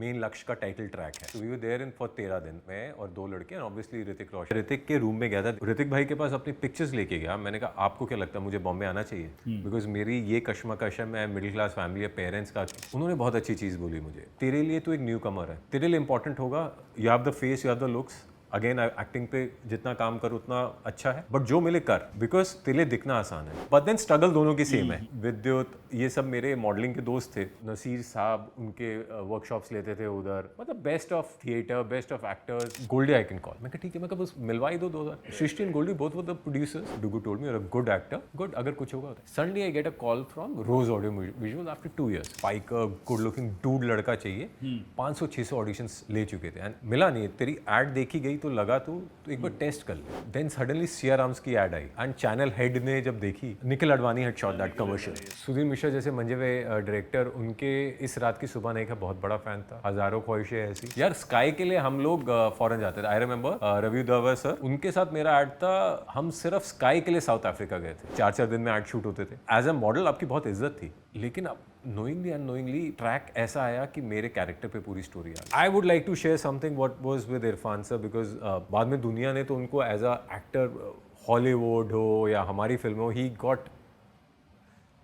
Main Lakshya का title track है। We were there in for 13 दिन, मैं और 2 लड़के, ऑब्वियसली ऋतिक रोशन। ऋतिक के रूम में गया था, ऋतिक भाई के पास अपनी पिक्चर्स लेके गया। मैंने कहा आपको क्या लगता है मुझे बॉम्बे आना चाहिए? बिकॉज मेरी ये कश्मकश है, मैं मिडिल क्लास फैमिली है, पेरेंट्स का। उन्होंने बहुत अच्छी चीज़ बोली मुझे, तेरे लिए तो एक न्यू कमर है, तेरे लिए इंपॉर्टेंट होगा you have the face, you have the looks. Again acting पे जितना काम करो उतना अच्छा है, बट जो मिले कर, बिकॉज तेरे लिए दिखना आसान है। बट देन स्ट्रगल दोनों की सेम है। विद्युत ये सब मेरे मॉडलिंग के दोस्त थे, नसीर साहब उनके वर्कशॉप्स लेते थे उधर, मतलब best of theatre, best of actors. Goldie I can call, मैं कहा ठीक है, मैं कहा बस मिलवा ही दो 2000। Srishti and Goldie both were the producers. Dugu told me, you are a good actor, good, अगर कुछ होगा। Suddenly I get a call from rose audio visual after 2 years। Spike good looking dude लड़का चाहिए, 500-600 ऑडिशंस ले चुके थे एंड मिला नहीं। तेरी एड देखी गई तो लगा तो एक बार टेस्ट कर ले। देन सडनली सिया राम्स की एड आई एंड चैनल हेड ने जब देखी, Nikhil Advani had shot that commercial. Sudhir Mishra जैसे मंजे हुए डायरेक्टर, उनके इस रात की सुबह नहीं का बहुत बड़ा फैन था। हजारों ख्वाहिशें ऐसी। यार स्काई के लिए हम लोग फॉरेन जाते थे। I remember Ravi Dawar sir, उनके साथ मेरा एड था, हम सिर्फ स्काई के लिए साउथ अफ्रीका गए थे। 4-4 दिन में एड शूट होते थे। एज अ मॉडल आपकी बहुत इज्जत थी, लेकिन अब नोइंगली अननोइंगली ट्रैक ऐसा आया कि मेरे कैरेक्टर पे पूरी स्टोरी आ गई। I would like to share something what was with Irrfan sir, because बाद में दुनिया ने तो उनको एज अ एक्टर, हॉलीवुड हो या हमारी फिल्म हो, ही गॉट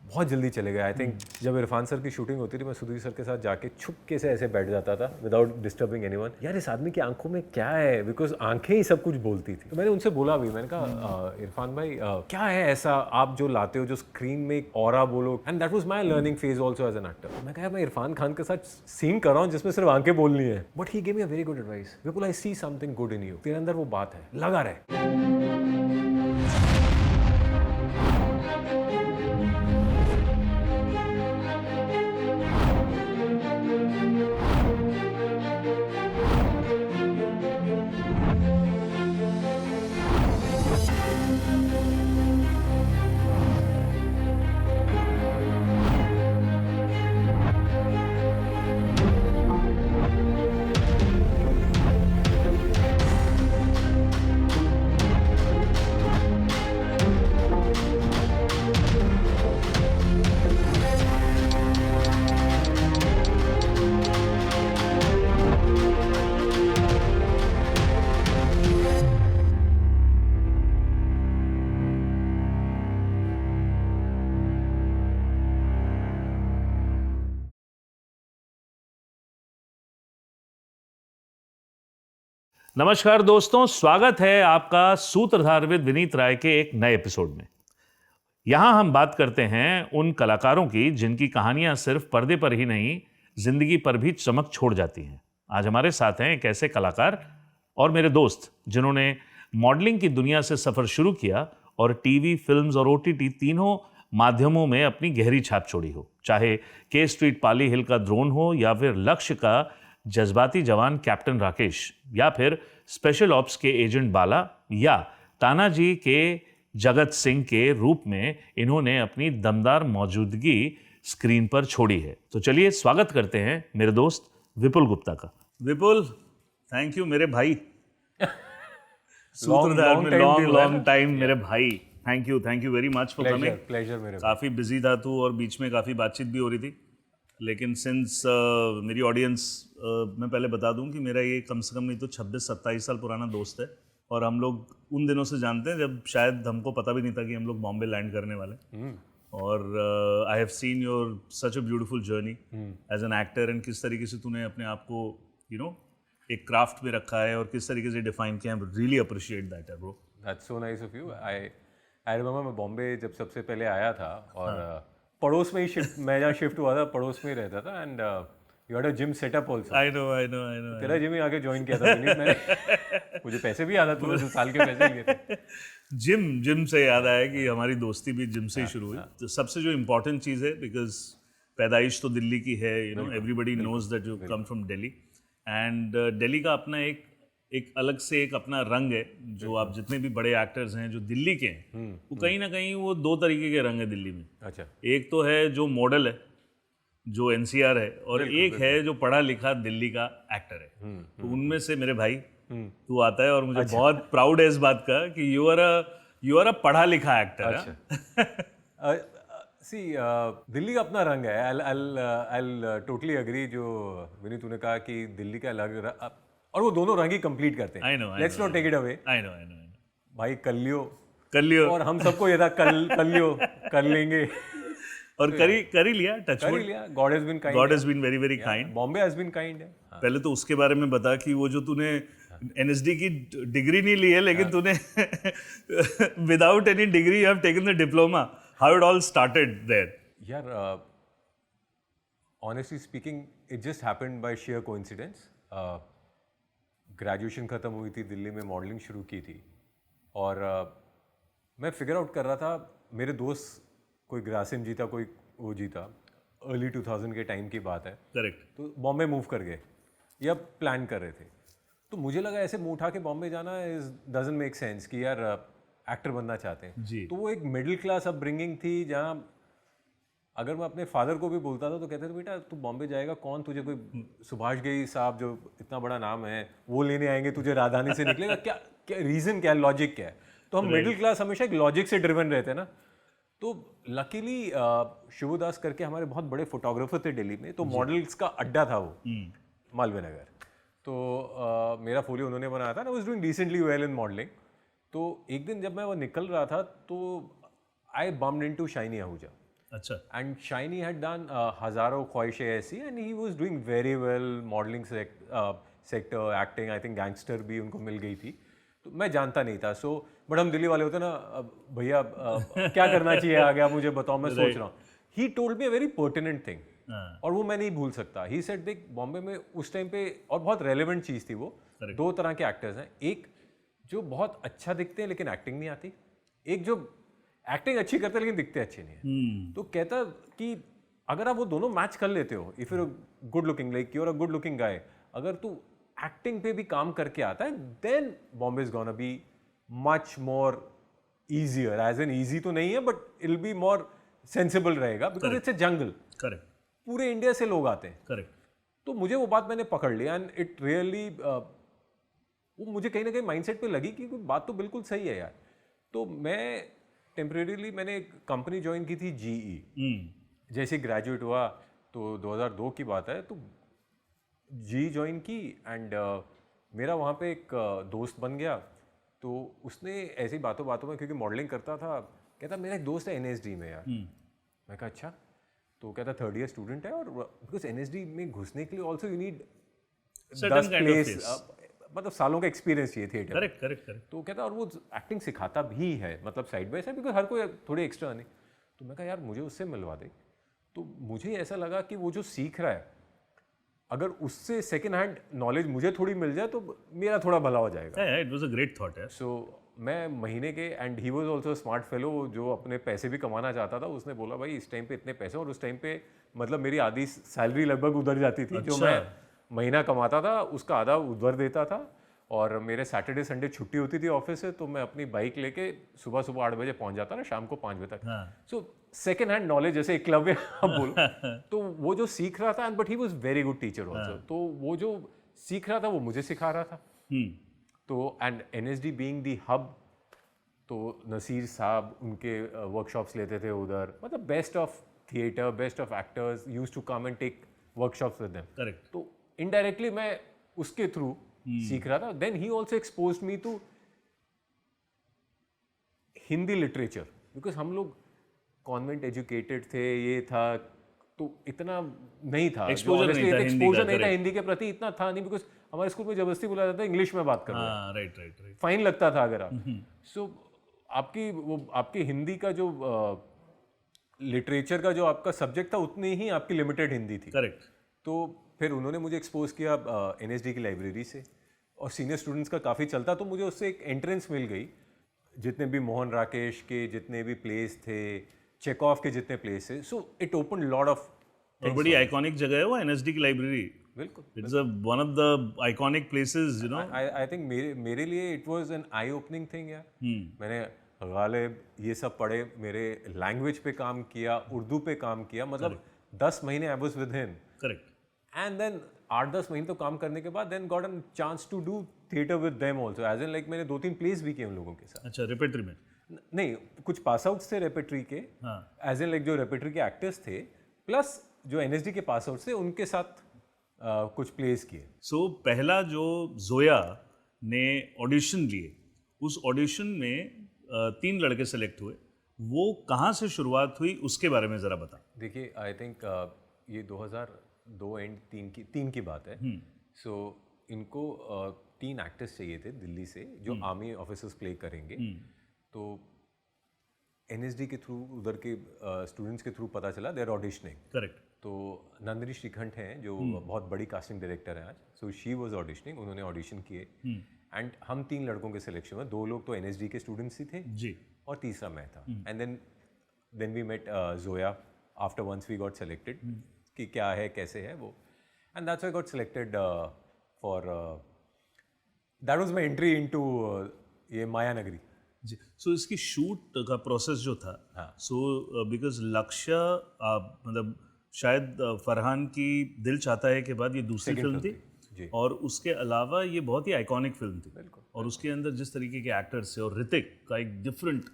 बहुत जल्दी चले गए। आई थिंक जब इरफान सर की शूटिंग होती थी, मैं सुधीर सर के साथ जाके छुपके से ऐसे बैठ जाता था विदाउट डिस्टर्बिंग एनीवन। यार इस आदमी की आंखों में क्या है, बिकॉज आंखें ही सब कुछ बोलती थी। तो मैंने उनसे बोला भी, मैंने कहा इरफान भाई क्या है ऐसा आप जो लाते हो जो स्क्रीन में एक ऑरा बोलो, and that was my learning phase also as an actor. मैं कहा मैं इरफान खान के साथ सीन कर रहा हूँ जिसमें सिर्फ आंखें बोलनी है, but he gave me a very good advice. Vipul, I see something good in you, तेरे अंदर वो बात है, लगा रहे। नमस्कार दोस्तों, स्वागत है आपका सूत्रधार विद विनीत राय के एक नए एपिसोड में। यहां हम बात करते हैं उन कलाकारों की जिनकी कहानियां सिर्फ पर्दे पर ही नहीं, जिंदगी पर भी चमक छोड़ जाती हैं। आज हमारे साथ हैं एक ऐसे कलाकार और मेरे दोस्त जिन्होंने मॉडलिंग की दुनिया से सफर शुरू किया और टीवी, फिल्म्स और ओटीटी तीनों माध्यमों में अपनी गहरी छाप छोड़ी हो। चाहे के स्ट्रीट पाली हिल का द्रोण हो, या फिर लक्ष्य का जज्बाती जवान कैप्टन राकेश, या फिर स्पेशल ऑप्स के एजेंट बाला, या तानाजी के जगत सिंह के रूप में इन्होंने अपनी दमदार मौजूदगी स्क्रीन पर छोड़ी है। तो चलिए स्वागत करते हैं मेरे दोस्त विपुल गुप्ता का। विपुल, थैंक यू मेरे भाई। सूत्रधार में लॉन्ग टाइम मेरे भाई। Thank you very much for coming. Pleasure मेरे। काफ़ी बिजी था तू और बीच में काफ़ी बातचीत भी हो रही थी, लेकिन सिंस मेरी ऑडियंस, मैं पहले बता दूं कि मेरा ये कम से कम नहीं तो 26-27 साल पुराना दोस्त है, और हम लोग उन दिनों से जानते हैं जब शायद हमको पता भी नहीं था कि हम लोग बॉम्बे लैंड करने वाले। और I have seen your such a beautiful journey as an actor, and किस तरीके से तूने अपने आप को एक क्राफ्ट में रखा है और किस तरीके से डिफाइन किया है। Really appreciate that bro. That's so nice of you. I remember मैं बॉम्बे जब सबसे पहले आया था, और पड़ोस में ही मैं जहाँ शिफ्ट हुआ था पड़ोस में ही रहता था, and you had a gym setup also. I know तेरा जिम ही आके ज्वाइन किया था मैंने। मुझे पैसे भी याद है, तूने 2 साल के पैसे लिए थे। जिम से याद आया कि हमारी दोस्ती भी जिम से ही शुरू हुई। तो सबसे जो इम्पोर्टेंट चीज़ है, बिकॉज पैदाइश तो दिल्ली की है, everybody knows that you come from Delhi, and Delhi का अपना एक अलग से एक अपना रंग है। जो आप जितने भी बड़े एक्टर्स हैं जो दिल्ली के हैं, वो कहीं ना कहीं वो 2 तरीके के रंग है दिल्ली में। अच्छा। एक तो है जो मॉडल है, जो एनसीआर है, और एक है जो पढ़ा लिखा दिल्ली का एक्टर है। तो उनमें से मेरे भाई तू आता है, और मुझे बहुत प्राउड है इस बात का कि यू आर अ पढ़ा लिखा एक्टर। सी दिल्ली का अपना रंग है. I'll totally agree. जो विनीत तूने कहा कि दिल्ली का अलग और वो दोनों रंग ही कंप्लीट करते हैं. I know. Let's not take it away. I know. भाई कलियो कर लियो और हम सबको ये था कलियो कर लेंगे. और कर ही लिया. टच कर ही लिया. God has been kind. God has been very very kind. Bombay has been kind. पहले तो उसके बारे में बता कि वो जो तूने एनएसडी की डिग्री नहीं ली है, लेकिन तूने without any degree you have taken the diploma. How it all started there? यार honestly speaking it just happened by sheer coincidence. Graduation ख़त्म हुई थी, दिल्ली में मॉडलिंग शुरू की थी और मैं फिगर आउट कर रहा था. मेरे दोस्त कोई ग्रासिम जीता, कोई वो जीता. अर्ली 2000 के टाइम की बात है. करेक्ट. तो बॉम्बे मूव कर गए या प्लान कर रहे थे. तो मुझे लगा ऐसे मुंह उठा के बॉम्बे जाना इज डजंट मेक सेंस कि यार एक्टर बनना चाहते हैं. जी. तो वो एक मिडिल क्लास अपब्रिंगिंग थी जहाँ अगर मैं अपने फादर को भी बोलता था तो कहते थे बेटा तू बॉम्बे जाएगा, कौन तुझे कोई सुभाष घई साहब जो इतना बड़ा नाम है वो लेने आएंगे, तुझे राजधानी से निकलेगा क्या? क्या रीज़न क्या है, लॉजिक क्या है? तो हम मिडिल क्लास हमेशा एक लॉजिक से ड्रिवन रहते हैं ना. तो लकीली शिवदास करके हमारे बहुत बड़े फोटोग्राफर थे दिल्ली में. तो मॉडल्स का अड्डा था वो मालवीय नगर. तो मेरा फोलियो उन्होंने बनाया था. I was doing decently well in modelling. तो एक दिन जब मैं वो निकल रहा था तो आई बम्ड इनटू शाइनी आहूजा. अच्छा. एंड शाइनी हैड डन हजारों ख्वाहिशें ऐसी and he was doing very well. Modelling sector, acting, I think gangster भी उनको मिल गई थी. तो मैं जानता नहीं था. सो बट हम दिल्ली वाले होते ना, भैया क्या करना चाहिए आगे आप मुझे बताओ, मैं सोच रहा हूँ. He told me a very pertinent thing और वो मैं नहीं भूल सकता. ही सेड देख बॉम्बे में उस टाइम पे, और बहुत रेलेवेंट चीज़ थी वो, दो तरह के एक्टर्स हैं. एक जो बहुत अच्छा दिखते हैं लेकिन एक्टिंग नहीं आती. एक जो एक्टिंग अच्छी करते हैं लेकिन दिखते अच्छे नहीं है. तो कहता कि अगर आप वो दोनों मैच कर लेते हो, if you good looking, like you are a good looking guy, अगर तू एक्टिंग पे भी काम करके आता है, then Bombay is gonna be much more easier. As an easy तो नहीं है but it will be more sensible रहेगा because it's a jungle. Correct. पूरे इंडिया से लोग आते हैं. करेक्ट. तो मुझे वो बात मैंने पकड़ लिया एंड इट रियली वो मुझे कहीं ना कहीं माइंडसेट पे लगी कि बात तो बिल्कुल सही है यार. तो मैं टेम्परेरीली मैंने एक कंपनी ज्वाइन की थी, GE. जैसे ग्रेजुएट हुआ तो 2002 की बात है, तो GE ज्वाइन की एंड मेरा वहाँ पे एक दोस्त बन गया. तो उसने ऐसी बातों बातों में, क्योंकि मॉडलिंग करता था, कहता मेरा एक दोस्त है NSD में यार. मैं कहा अच्छा. तो कहता 3rd ईयर स्टूडेंट है और बिकॉज NSD में घुसने के लिए ऑल्सो यू नीड 10 प्लेस, मतलब सालों का एक्सपीरियंस चाहिए थिएटर. Correct correct correct. तो कहता और वो एक्टिंग सिखाता भी है, मतलब साइड बाय साइड, बिकॉज हर कोई थोड़ी एक्स्ट्रा नहीं. तो मैं कहा यार मुझे उससे मिलवा दे. तो मुझे ऐसा लगा कि वो जो सीख रहा है, अगर उससे सेकेंड हैंड नॉलेज मुझे थोड़ी मिल जाए तो मेरा थोड़ा भला हो जाएगा. It was a great thought. So मैं महीने के, and he was also smart fellow जो अपने पैसे भी कमाना चाहता था. उसने बोला भाई इस टाइम पे इतने पैसे, और उस टाइम पे मतलब मेरी आधी सैलरी लगभग उधर जाती थी. जो मैं महीना कमाता था उसका आधा उधर देता था. और मेरे सैटरडे संडे छुट्टी होती थी ऑफिस से, तो मैं अपनी बाइक लेके सुबह 8 बजे पहुंच जाता ना, शाम को 5 बजे तक. सो सेकेंड हैंड नॉलेज, जैसे एकलव्य आप बोलो, तो वो जो सीख रहा था, but he was very good teacher also. तो वो जो सीख रहा था वो मुझे सिखा रहा था. तो and NSD being the hub, तो नसीर साहब उनके वर्कशॉप्स लेते थे उधर. मतलब best of theatre, best of actors used to come and take workshops with them. Correct. तो इनडायरेक्टली मैं उसके थ्रू सीख रहा था. Then he also exposed me to Hindi literature, because हम लोग कॉन्वेंट एजुकेटेड थे, ये था, तो इतना नहीं था एक्सपोजर नहीं था हिंदी के प्रति, इतना था नहीं. बिकॉज हमारे स्कूल में जबरदस्ती बोला जाता था इंग्लिश में बात करना. Right right right. फाइन लगता था अगर आप. सो आपकी हिंदी का जो लिटरेचर का जो आपका सब्जेक्ट था, उतनी ही आपकी लिमिटेड हिंदी थी. करेक्ट. तो फिर उन्होंने मुझे एक्सपोज किया NSD की लाइब्रेरी से, और सीनियर स्टूडेंट्स का काफ़ी चलता, तो मुझे उससे एक एंट्रेंस मिल गई. जितने भी मोहन राकेश के जितने भी प्लेस थे, चेकॉफ के जितने प्लेस थे, so it open lot of. और बड़ी आइकॉनिक जगह है वो NSD की लाइब्रेरी. बिल्कुल. It's one of the iconic places, you know. I think मेरे लिए it was an I opening thing यार. मैंने गालिब ये सब पढ़े, मेरे लैंग्वेज पे काम किया, उर्दू पे काम किया, मतलब 10 महीने I was with him. Correct. And then 8-10 महीने तो काम करने के बाद then got an chance to do theatre with them also, as in like मैंने 2-3 प्लेस भी किए उन लोगों के साथ. अच्छा, रिपेटरी में. नहीं, कुछ पास आउट्स थे रेपेट्री के, एज एन लाइक जो रेपेट्री के एक्टर्स थे, प्लस जो एनएसडी के पास आउट्स थे उनके साथ कुछ प्लेस किए। सो पहला जो जोया ने ऑडिशन लिए, उस ऑडिशन में 3 लड़के सेलेक्ट हुए, वो कहाँ से शुरुआत हुई उसके बारे में ज़रा बता। देखिए, आई थिंक ये 2002 एंड 3 की बात है। सो इनको 3 एक्टर्स चाहिए थे दिल्ली से जो आर्मी ऑफिसर्स प्ले करेंगे। तो एनएसडी के थ्रू, उधर के स्टूडेंट्स के थ्रू पता चला देयर ऑडिशनिंग। करेक्ट। तो नंदिनी श्रीखंड हैं जो बहुत बड़ी कास्टिंग डायरेक्टर हैं आज, सो शी वाज ऑडिशनिंग, उन्होंने ऑडिशन किए एंड हम 3 लड़कों के सिलेक्शन में 2 लोग तो एनएसडी के स्टूडेंट्स ही थे जी, और तीसरा मैं था। And then we met Zoya after once we got selected कि क्या है कैसे है वो, and that's I got selected for that was my entry into ये माया नगरी। जी। सो इसकी शूट का प्रोसेस जो था, सो बिकॉज लक्ष्य मतलब शायद फरहान की दिल चाहता है के बाद ये दूसरी फिल्म थी, और उसके अलावा ये बहुत ही आइकॉनिक फिल्म थी, और उसके अंदर जिस तरीके के एक्टर्स थे, और ऋतिक का एक डिफरेंट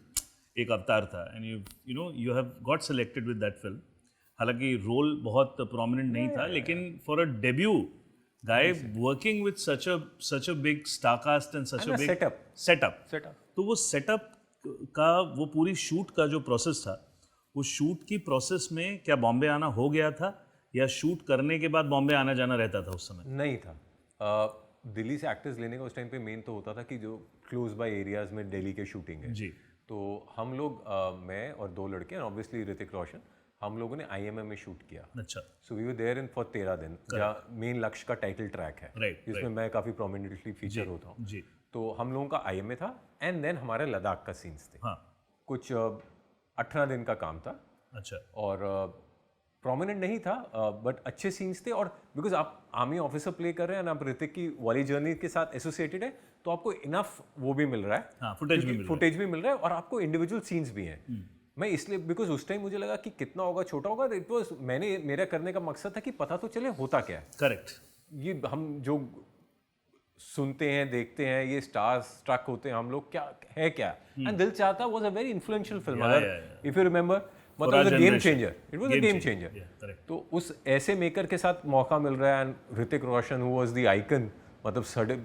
एक अवतार था, and you have got selected with that film. हालांकि रोल बहुत प्रोमिनेंट नहीं था, लेकिन for a debut guy working with such a big star cast and such a big setup, तो वो सेटअप का वो पूरी शूट का जो प्रोसेस था, वो शूट की प्रोसेस में क्या बॉम्बे आना हो गया था, या शूट करने के बाद बॉम्बे आना जाना रहता था उस समय? नहीं था। दिल्ली से एक्टर्स लेने का उस टाइम पे मेन तो होता था कि जो क्लोज बाय एरियाज में दिल्ली के शूटिंग है जी। तो हम लोग मैं और 2 लड़के एंड ऑब्वियसली ऋतिक रोशन, हम लोगों ने आईएमएम में शूट किया। अच्छा। So we were there in for 13 दिन, जहाँ मेन लक्ष्य का टाइटल ट्रैक है, जिसमें मैं काफ़ी प्रोमिनेंटली फीचर होता हूँ। जी। तो हम लोगों का आईएमए था एंड देन हमारे लद्दाख का सीन्स थे। हाँ। कुछ 18 दिन का काम था। अच्छा। और प्रोमिनेंट नहीं था बट अच्छे सीन्स थे, और बिकॉज आप आर्मी ऑफिसर प्ले कर रहे हैं ना, आप ऋतिक की वाली जर्नी के साथ एसोसिएटेड है, तो आपको इनफ वो भी मिल रहा है, फुटेज भी मिल रहा है और आपको इंडिविजुअल सीन्स भी हैं। मैं इसलिए बिकॉज उस टाइम मुझे लगा कि कितना होगा, छोटा होगा, इट वाज मेरा करने का मकसद था कि पता तो चले होता क्या है। करेक्ट। ये हम जो सुनते हैं देखते हैं, ये स्टार्स स्ट्रक होते हैं हम लोग, क्या है क्या, एंड दिल चाहता was a very influential film, अगर इफ यू रिमेंबर, मतलब game changer, it was a game changer. तो उस ऐसे मेकर के साथ मौका मिल रहा है, and Hrithik Roshan who was the icon, मतलब सडे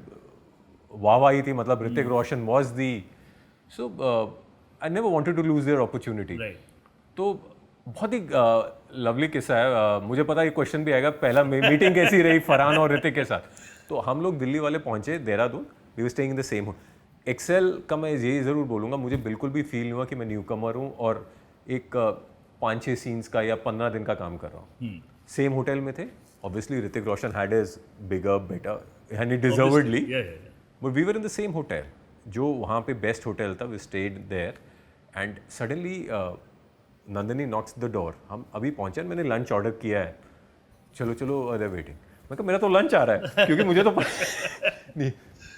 वाह आई थी, मतलब Hrithik Roshan was the, so I never wanted to lose their opportunity. तो बहुत ही लवली किस्सा है। मुझे पता है ये क्वेश्चन भी आएगा, पहला मीटिंग कैसी रही फरहान और ऋतिक के साथ। तो हम लोग दिल्ली वाले पहुंचे Dehradun, we were staying in the same Excel का। मैं ये ज़रूर बोलूँगा, मुझे बिल्कुल भी फील नहीं हुआ कि मैं न्यू कमर हूँ और एक 5-6 सीन्स का या 15 दिन का काम कर रहा हूँ। सेम होटल में थे, obviously Hrithik Roshan had his bigger better and deservedly, but we were in the same hotel, जो वहाँ पे बेस्ट होटल था। We stayed there and suddenly Nandini knocks the door. हम अभी पहुँचे, मैंने लंच ऑर्डर किया है, चलो चलो अरे वेटिंग। मैं कहा मेरा तो लंच आ रहा है, क्योंकि मुझे तो नहीं।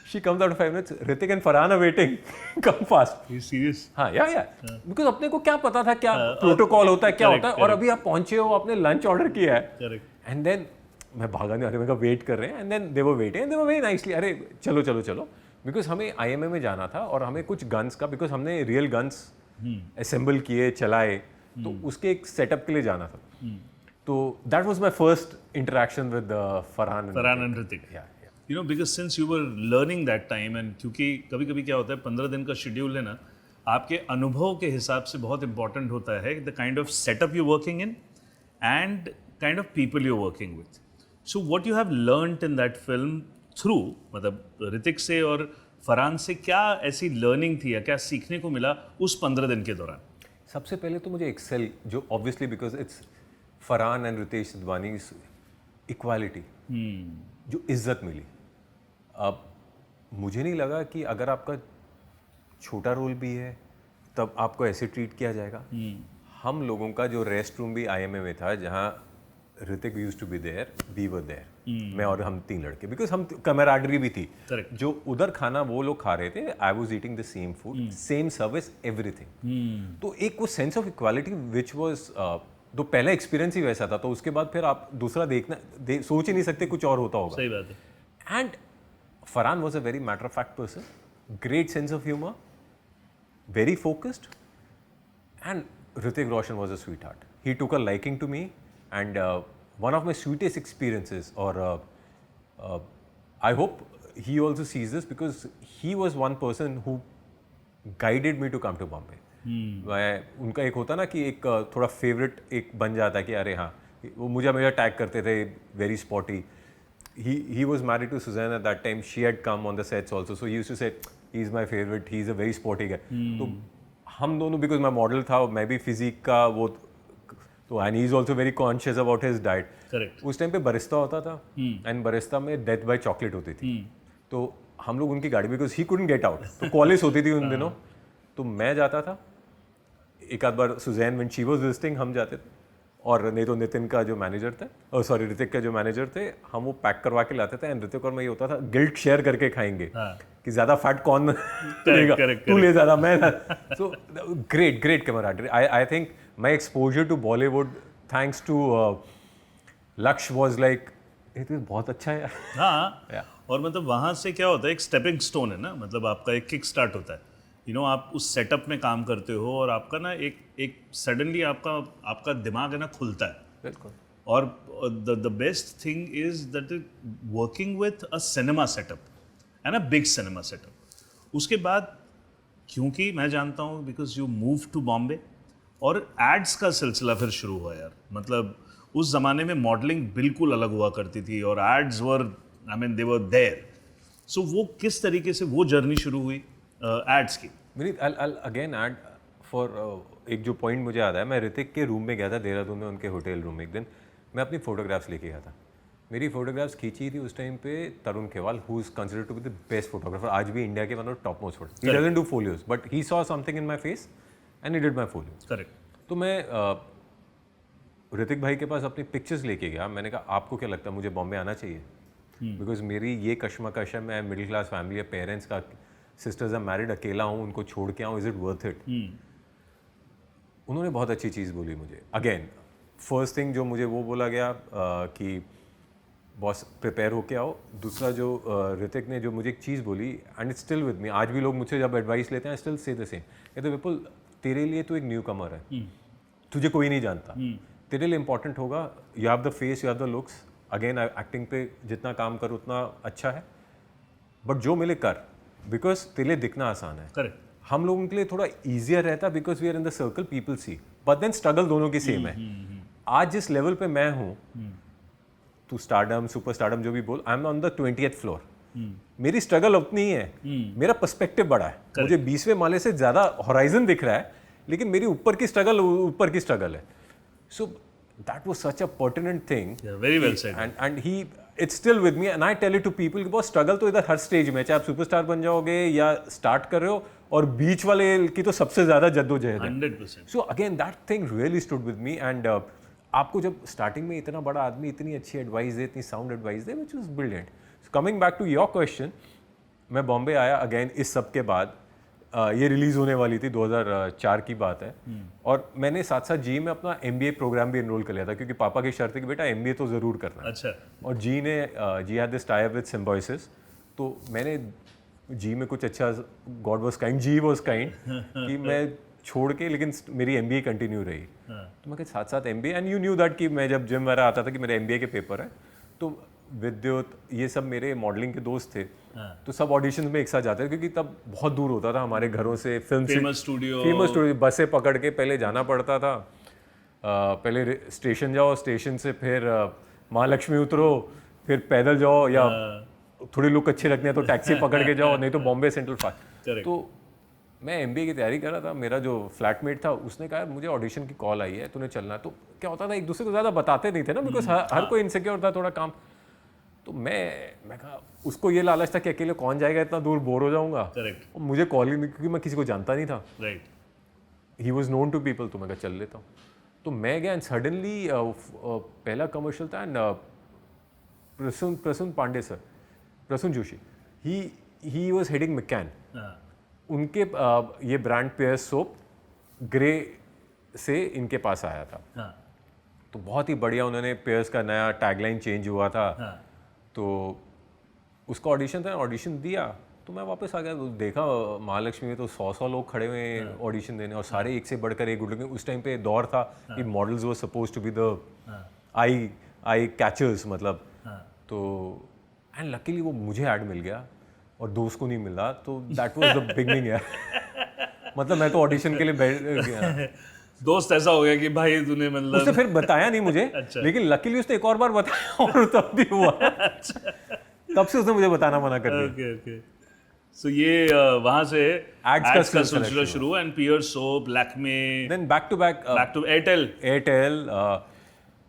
She comes out 5 minutes. Hrithik and Farhan are waiting. Come fast. Are you serious? हाँ, yeah. Because अपने को क्या पता था क्या प्रोटोकॉल होता है, क्या होता है, और अभी आप पहुंचे हो, आपने लंच ऑर्डर किया है, एंड देन मैं भागा नहीं, अरे मैं वेट कर रहे हैं, and then they were waiting, they were very nicely, अरे चलो, बिकॉज हमें आईएमए में जाना था और हमें कुछ गन्स का, बिकॉज हमने रियल गन्स असेंबल किए, चलाए, तो उसके एक सेटअप के लिए जाना था। तो that was my first interaction with Farhan and Hrithik. You know, because since you were learning that time, and क्योंकि कभी कभी क्या होता है, 15 दिन का शेड्यूल है ना, आपके अनुभव के हिसाब से बहुत इंपॉर्टेंट होता है the kind of setup you working in and kind of people you working with. So what you have learned in that film through, मतलब ऋतिक से और फरहान से क्या ऐसी लर्निंग थी या क्या सीखने को मिला उस 15 दिन के दौरान? सबसे पहले तो मुझे एक्सेल, जो obviously because it's Farhan and Ritesh Sidhwani, equality, जो इज्जत मिली। अब मुझे नहीं लगा कि अगर आपका छोटा रोल भी है तब आपको ऐसे ट्रीट किया जाएगा। हम लोगों का जो रेस्ट रूम भी आईएमए में था, जहाँ Hrithik used to be there, we were there, मैं और हम 3 लड़के, बिकॉज हम कैमराडरी भी थी। जो उधर खाना वो लोग खा रहे थे, I was eating the same food, same service, everything. तो एक वो sense of equality which was, तो पहला एक्सपीरियंस ही वैसा था, तो उसके बाद फिर आप दूसरा सोच ही नहीं सकते कुछ और होता होगा। सही बात है। And Farhan was a very matter of fact person, great sense of humor, very focused, and Hrithik Roshan was a sweetheart. He took a liking to me, and one of my sweetest experiences, or I hope he also sees this, because he was one person who guided me to come to Bombay. मैं उनका एक होता ना कि एक थोड़ा favourite एक बन जाता है कि अरे हाँ, वो मुझे टैग करते थे, very spotty. He was married to Suzanne at that time. She had come on the sets also, so he used to say he's my favorite, he's a very sporty guy. तो हम दोनों, because मैं model था, मैं भी physique का वो, तो and he is also very conscious about his diet. Correct. उस टाइम पे बरिस्ता होता था, एंड बरिस्ता में डेथ बाय चॉकलेट होती थी. तो हम लोग उनकी गाड़ी, because he couldn't get out, तो कॉलेज होती थी उन दिनों, तो मैं जाता था एक आध बार. Sussanne when she was visiting हम जाते थे, और नहीं तो नितिन का जो मैनेजर थे, और सॉरी ऋतिक का जो मैनेजर थे, हम वो पैक करवा के लाते थे. एंड ऋतिक और मैं ये होता था गिल्ट शेयर करके खाएंगे कि ज्यादा फैट कौन लेगा, तू ले ज्यादा मैं. So great camaraderie. I think my exposure to Bollywood thanks to Lakshya was like it is बहुत अच्छा है. हाँ. और मतलब वहाँ से क्या होता है, एक स्टेपिंग स्टोन है ना, मतलब आपका एक किक स्टार्ट होता है. आप उस सेटअप में काम करते हो, और आपका ना एक सडनली आपका दिमाग है ना खुलता है. बिल्कुल. और the best thing is that working with a cinema setup and a big cinema setup. उसके बाद क्योंकि मैं जानता हूँ, because you move to Bombay, और एड्स का सिलसिला फिर शुरू हुआ यार. मतलब उस ज़माने में मॉडलिंग बिल्कुल अलग हुआ करती थी, और ads were, I mean they were there. So वो किस तरीके से वो जर्नी शुरू हुई एड्स की? I'll again add for एक जो पॉइंट मुझे याद है, मैं ऋतिक के रूम में गया था देहरादून में, उनके होटल रूम में. एक दिन मैं अपनी फोटोग्राफ्स लेके गया था. मेरी फोटोग्राफ्स खींची थी उस टाइम पे Tarun Khiwal, who is considered to be the best photographer, आज भी इंडिया के one of top most photo. He doesn't do folios, but he saw something in my face and he did my folios. Correct. तो मैं ऋतिक भाई के पास अपनी pictures लेके गया. मैंने कहा आपको क्या लगता है मुझे बॉम्बे आना चाहिए, बिकॉज मेरी ये कश्मकश है, मैं मिडिल क्लास फैमिली है, पेरेंट्स का, सिस्टर्स आर मैरिड, अकेला हूँ, उनको छोड़ के आऊँ, इज इट वर्थ इट. उन्होंने बहुत अच्छी चीज़ बोली मुझे. अगेन फर्स्ट थिंग जो मुझे वो बोला गया कि बॉस प्रिपेयर होके आओ. दूसरा जो ऋतिक ने जो मुझे एक चीज़ बोली, एंड इट्स स्टिल विद मी, आज भी लोग मुझसे जब एडवाइस लेते हैं, स्टिल से द सेम, कहते विपुल तेरे लिए तो एक न्यू कमर है, तुझे कोई नहीं जानता, तेरे लिए इंपॉर्टेंट होगा you have the face, you have the looks. Again acting पे जितना काम करो उतना अच्छा है, बट जो मिले कर, बिकॉज तेरे लिए दिखना आसान है. करेक्ट. हम लोगों के लिए थोड़ा ईजियर रहता है, because we are in the circle, people see, but then struggle दोनों की सेम है. आज जिस लेवल पे मैं हूँ, तू स्टारडम, सुपर स्टारडम जो भी बोल, I am on the 20th floor. मेरी स्ट्रगल उतनी ही है, मेरा पर्सपेक्टिव बड़ा है. मुझे 20वें माले से ज्यादा हॉराइजन दिख रहा है, लेकिन मेरी ऊपर की स्ट्रगल है. So that was such a pertinent thing. Very well said. And he it's still with me, and I tell it to people कि बहुत स्ट्रगल तो इधर हर स्टेज में, चाहे आप सुपरस्टार बन जाओगे या स्टार्ट कर रहे हो, और बीच वाले की तो सबसे ज्यादा जद्दोजहद है. 100%. So again that thing really stood with me. And आपको जब स्टार्टिंग में इतना बड़ा आदमी इतनी अच्छी एडवाइस दे, इतनी साउंड एडवाइस दे, which was brilliant. Coming back to your question, मैं बॉम्बे आया अगेन इस सब के बाद. ये रिलीज़ होने वाली थी 2004 की बात है, और मैंने साथ साथ जी में अपना MBA प्रोग्राम भी एनरोल कर लिया था, क्योंकि पापा की शर्त है कि बेटा MBA तो ज़रूर करना है. अच्छा. और Zee had this tie up with Symbiosis, तो मैंने जी में कुछ अच्छा, God was kind, Zee was kind कि मैं छोड़ के, लेकिन मेरी MBA कंटिन्यू रही. तो मैं साथ साथ MBA, and you knew that कि मैं जब जिम वगैरह आता था कि मेरे MBA के पेपर है, तो विद्युत ये सब मेरे मॉडलिंग के दोस्त थे. तो सब ऑडिशंस में एक साथ जाते थे, क्योंकि तब बहुत दूर होता था हमारे घरों से फिल्म फेमस स्टूडियो, बसें पकड़ के पहले जाना पड़ता था. पहले स्टेशन जाओ, स्टेशन से फिर महालक्ष्मी उतरो, फिर पैदल जाओ, या थोड़े लोग अच्छे लगते हैं तो टैक्सी पकड़ के जाओ, नहीं तो बॉम्बे सेंट्रल फास्ट. तो मैं MBA की तैयारी कर रहा था. मेरा जो फ्लैटमेट था उसने कहा मुझे ऑडिशन की कॉल आई है, तूने चलना. तो क्या होता था, एक दूसरे को ज़्यादा बताते नहीं थे ना, बिकॉज हर कोई इनसिक्योर था थोड़ा काम. तो मैं कहा, उसको ये लालच था कि अकेले कौन जाएगा, इतना दूर बोर हो जाऊंगा. करेक्ट. और मुझे कॉल ही नहीं, क्योंकि मैं किसी को जानता नहीं था. Right. He was known to people, तो मैं कहा चल लेता हूँ. तो मैं गया, एंड सडनली पहला कमर्शियल था, and Prasoon Pandey sir, Prasoon Joshi, he was heading McCann. उनके ये ब्रांड पेयर्स सोप ग्रे से इनके पास आया था. तो बहुत ही बढ़िया, उन्होंने पेयर्स का नया टैगलाइन चेंज हुआ था. तो उसका ऑडिशन था, ऑडिशन दिया, तो मैं वापस आ गया, तो देखा महालक्ष्मी में तो 100 लोग खड़े हुए हैं ऑडिशन देने, और सारे एक से बढ़कर एक गुड लुकिंग। उस टाइम पे दौर था कि models were suppose to be the eye catchers, मतलब। तो एंड लकीली वो मुझे ऐड मिल गया और दोस्त को नहीं मिला, तो दैट वाज द बिगनिंग यार। मतलब मैं तो ऑडिशन के लिए बैठ गया। दोस्त ऐसा हो गया कि भाई तूने मतलब उसने फिर बताया नहीं मुझे, लेकिन लकीली उसने एक और बार बताया और तब भी हुआ। तब से उसने मुझे बताना मना कर दिया। Okay okay. सो ये वहां से Ads का का सिलसिला सिलसिला शुरू, and Pears soap, Lakme, then back to back Airtel. Airtel.